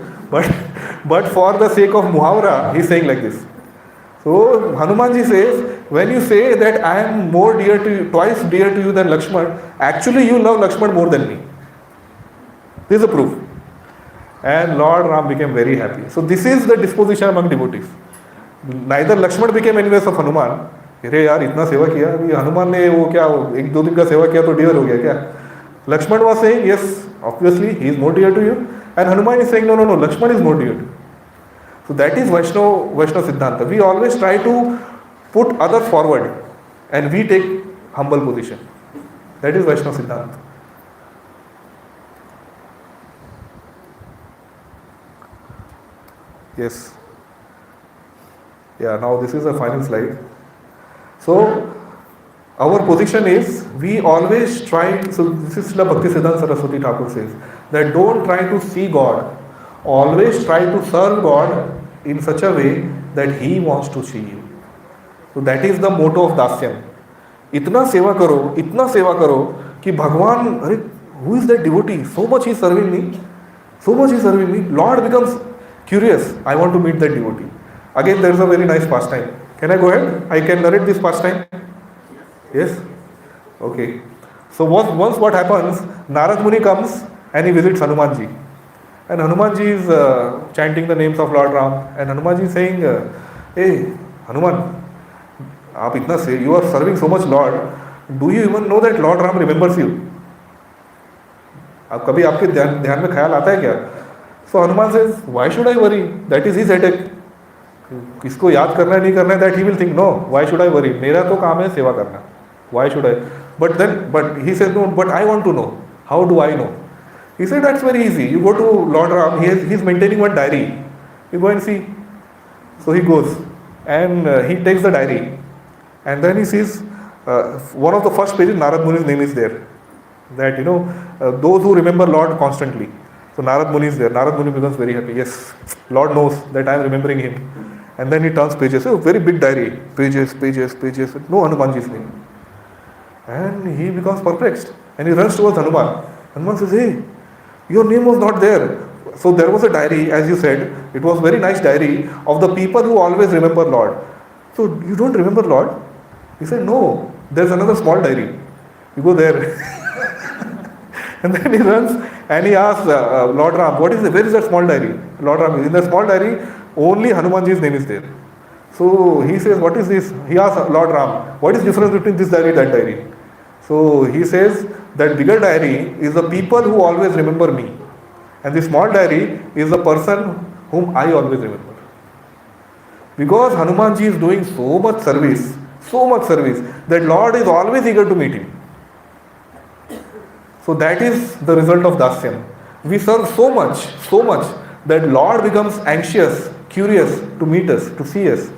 but for the sake of muhavara, he is saying like this. So Hanumanji says, when you say that I am more dear to you, twice dear to you than Lakshman, actually you love Lakshman more than me. This is a proof. And Lord Ram became very happy. So this is the disposition among devotees. Neither Lakshman became envious of Hanuman, अरे यार इतना सेवा किया, अभी हनुमान ने वो क्या एक दो दिन का सेवा किया तो डियर हो गया क्या? Lakshman was saying, yes, obviously he is more dear to you, and Hanuman is saying, no, no, no, Lakshman is more dear to you. So that is Vaishnava Siddhanta. We always try to put others forward and we take humble position. That is Vaishnava Siddhanta. Yes. Yeah, now this is the final slide. So, our position is, we always try, so this is Srila Bhaktisiddhanta Saraswati Thakur says, that don't try to see God, always try to serve God in such a way that He wants to see you. So that is the motto of Dasyam. इतना सेवा करो कि भगवान, अरे who is that devotee? So much he is serving me. So much he is serving me. Lord becomes curious. I want to meet that devotee. Again, there is a very nice pastime. Can I go ahead? I can narrate this pastime. Yes? Okay. So once what happens, Narad Muni comes and he visits Hanumanji. And Hanumanji is chanting the names of Lord Ram. And Hanumanji is saying, hey, Hanuman, you are serving so much Lord. Do you even know that Lord Ram remembers you? अब कभी आपके ध्यान में ख्याल आता है क्या? So Hanuman says, why should I worry? That is his headache. किसको याद करना है नहीं करना है, that he will think, no, why should I worry? मेरा तो काम है सेवा करना. Why should I? But he says, no, but I want to know. How do I know? He said, that's very easy. You go to Lord Ram, he is maintaining one diary. You go and see. So he goes and he takes the diary. And then he sees one of the first pages, Narad Muni's name is there. That, those who remember Lord constantly. So Narad Muni is there. Narad Muni becomes very happy. Yes, Lord knows that I am remembering him. And then he turns pages. A very big diary. Pages. No Hanumanji's name. And he becomes perplexed. And he runs towards Hanuman. Hanuman says, hey, your name was not there. So there was a diary, as you said. It was a very nice diary of the people who always remember Lord. So you don't remember Lord? He said, no, there's another small diary. You go there. And then he runs and he asks Lord Ram, where is that small diary? Lord Ram, in the small diary, only Hanumanji's name is there. So he says, what is this? He asks Lord Ram, what is the difference between this diary and that diary? So he says, that bigger diary is the people who always remember me. And the small diary is the person whom I always remember. Because Hanumanji is doing so much service, that Lord is always eager to meet him. So that is the result of Dasyam. We serve so much that Lord becomes anxious, curious to meet us, to see us.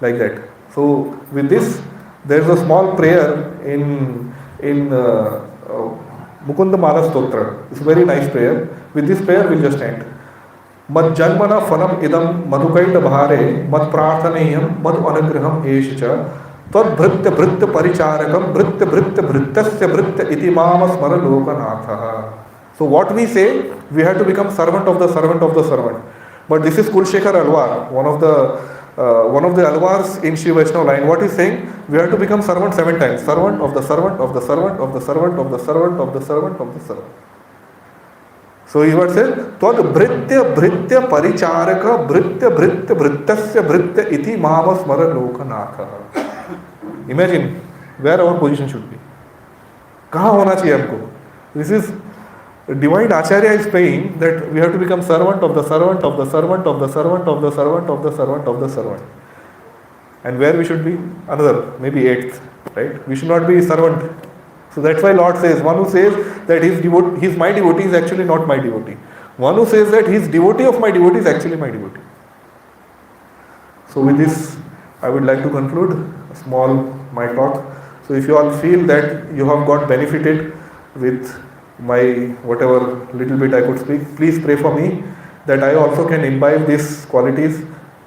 Like that. So with this, there is a small prayer in Mukunda Mala Stotra. It's a very nice prayer. With this prayer, we'll just end. Mad janmana phanam idam madhukaita bhare mad prarthaneyam mad anagraham esha tad bhritya bhritya paricharakam bhritya bhrityasya bhritya iti mama smara lokanatha. So what we say, we have to become servant of the servant of the servant. But this is Kulshekhar Alwar, one of the Alwars in Shiva Vaishnava line. What he's saying, we have to become servant 7 times. Servant of the servant of the servant of the servant of the servant of the servant of the servant. So he would say, Twad bhritya bhritya paricharaka bhritya bhrityasya bhritya iti mama smara lokanatha. Imagine where our position should be. कहाँ होना चाहिए हमको? This is Divine Acharya is saying that we have to become servant of the servant of the servant of the servant of the servant of the servant of the servant. And where we should be? Another, maybe 8th, right? We should not be servant. So that's why Lord says, one who says that he's my devotee is actually not my devotee. One who says that he's devotee of my devotee is actually my devotee. So with this, I would like to conclude my talk. So if you all feel that you have got benefited with my whatever little bit I could speak, please pray for me that I also can imbibe these qualities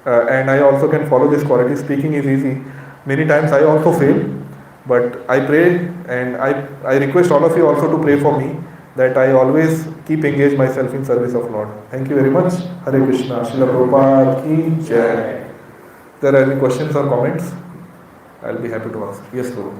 and I also can follow these qualities. Speaking is easy. Many times I also fail, but I pray and I request all of you also to pray for me that I always keep engaged myself in service of Lord. Thank you very much. Hare Krishna. Srila Prabhupada ki jai. If there are any questions or comments, I'll be happy to answer. Yes, Guru.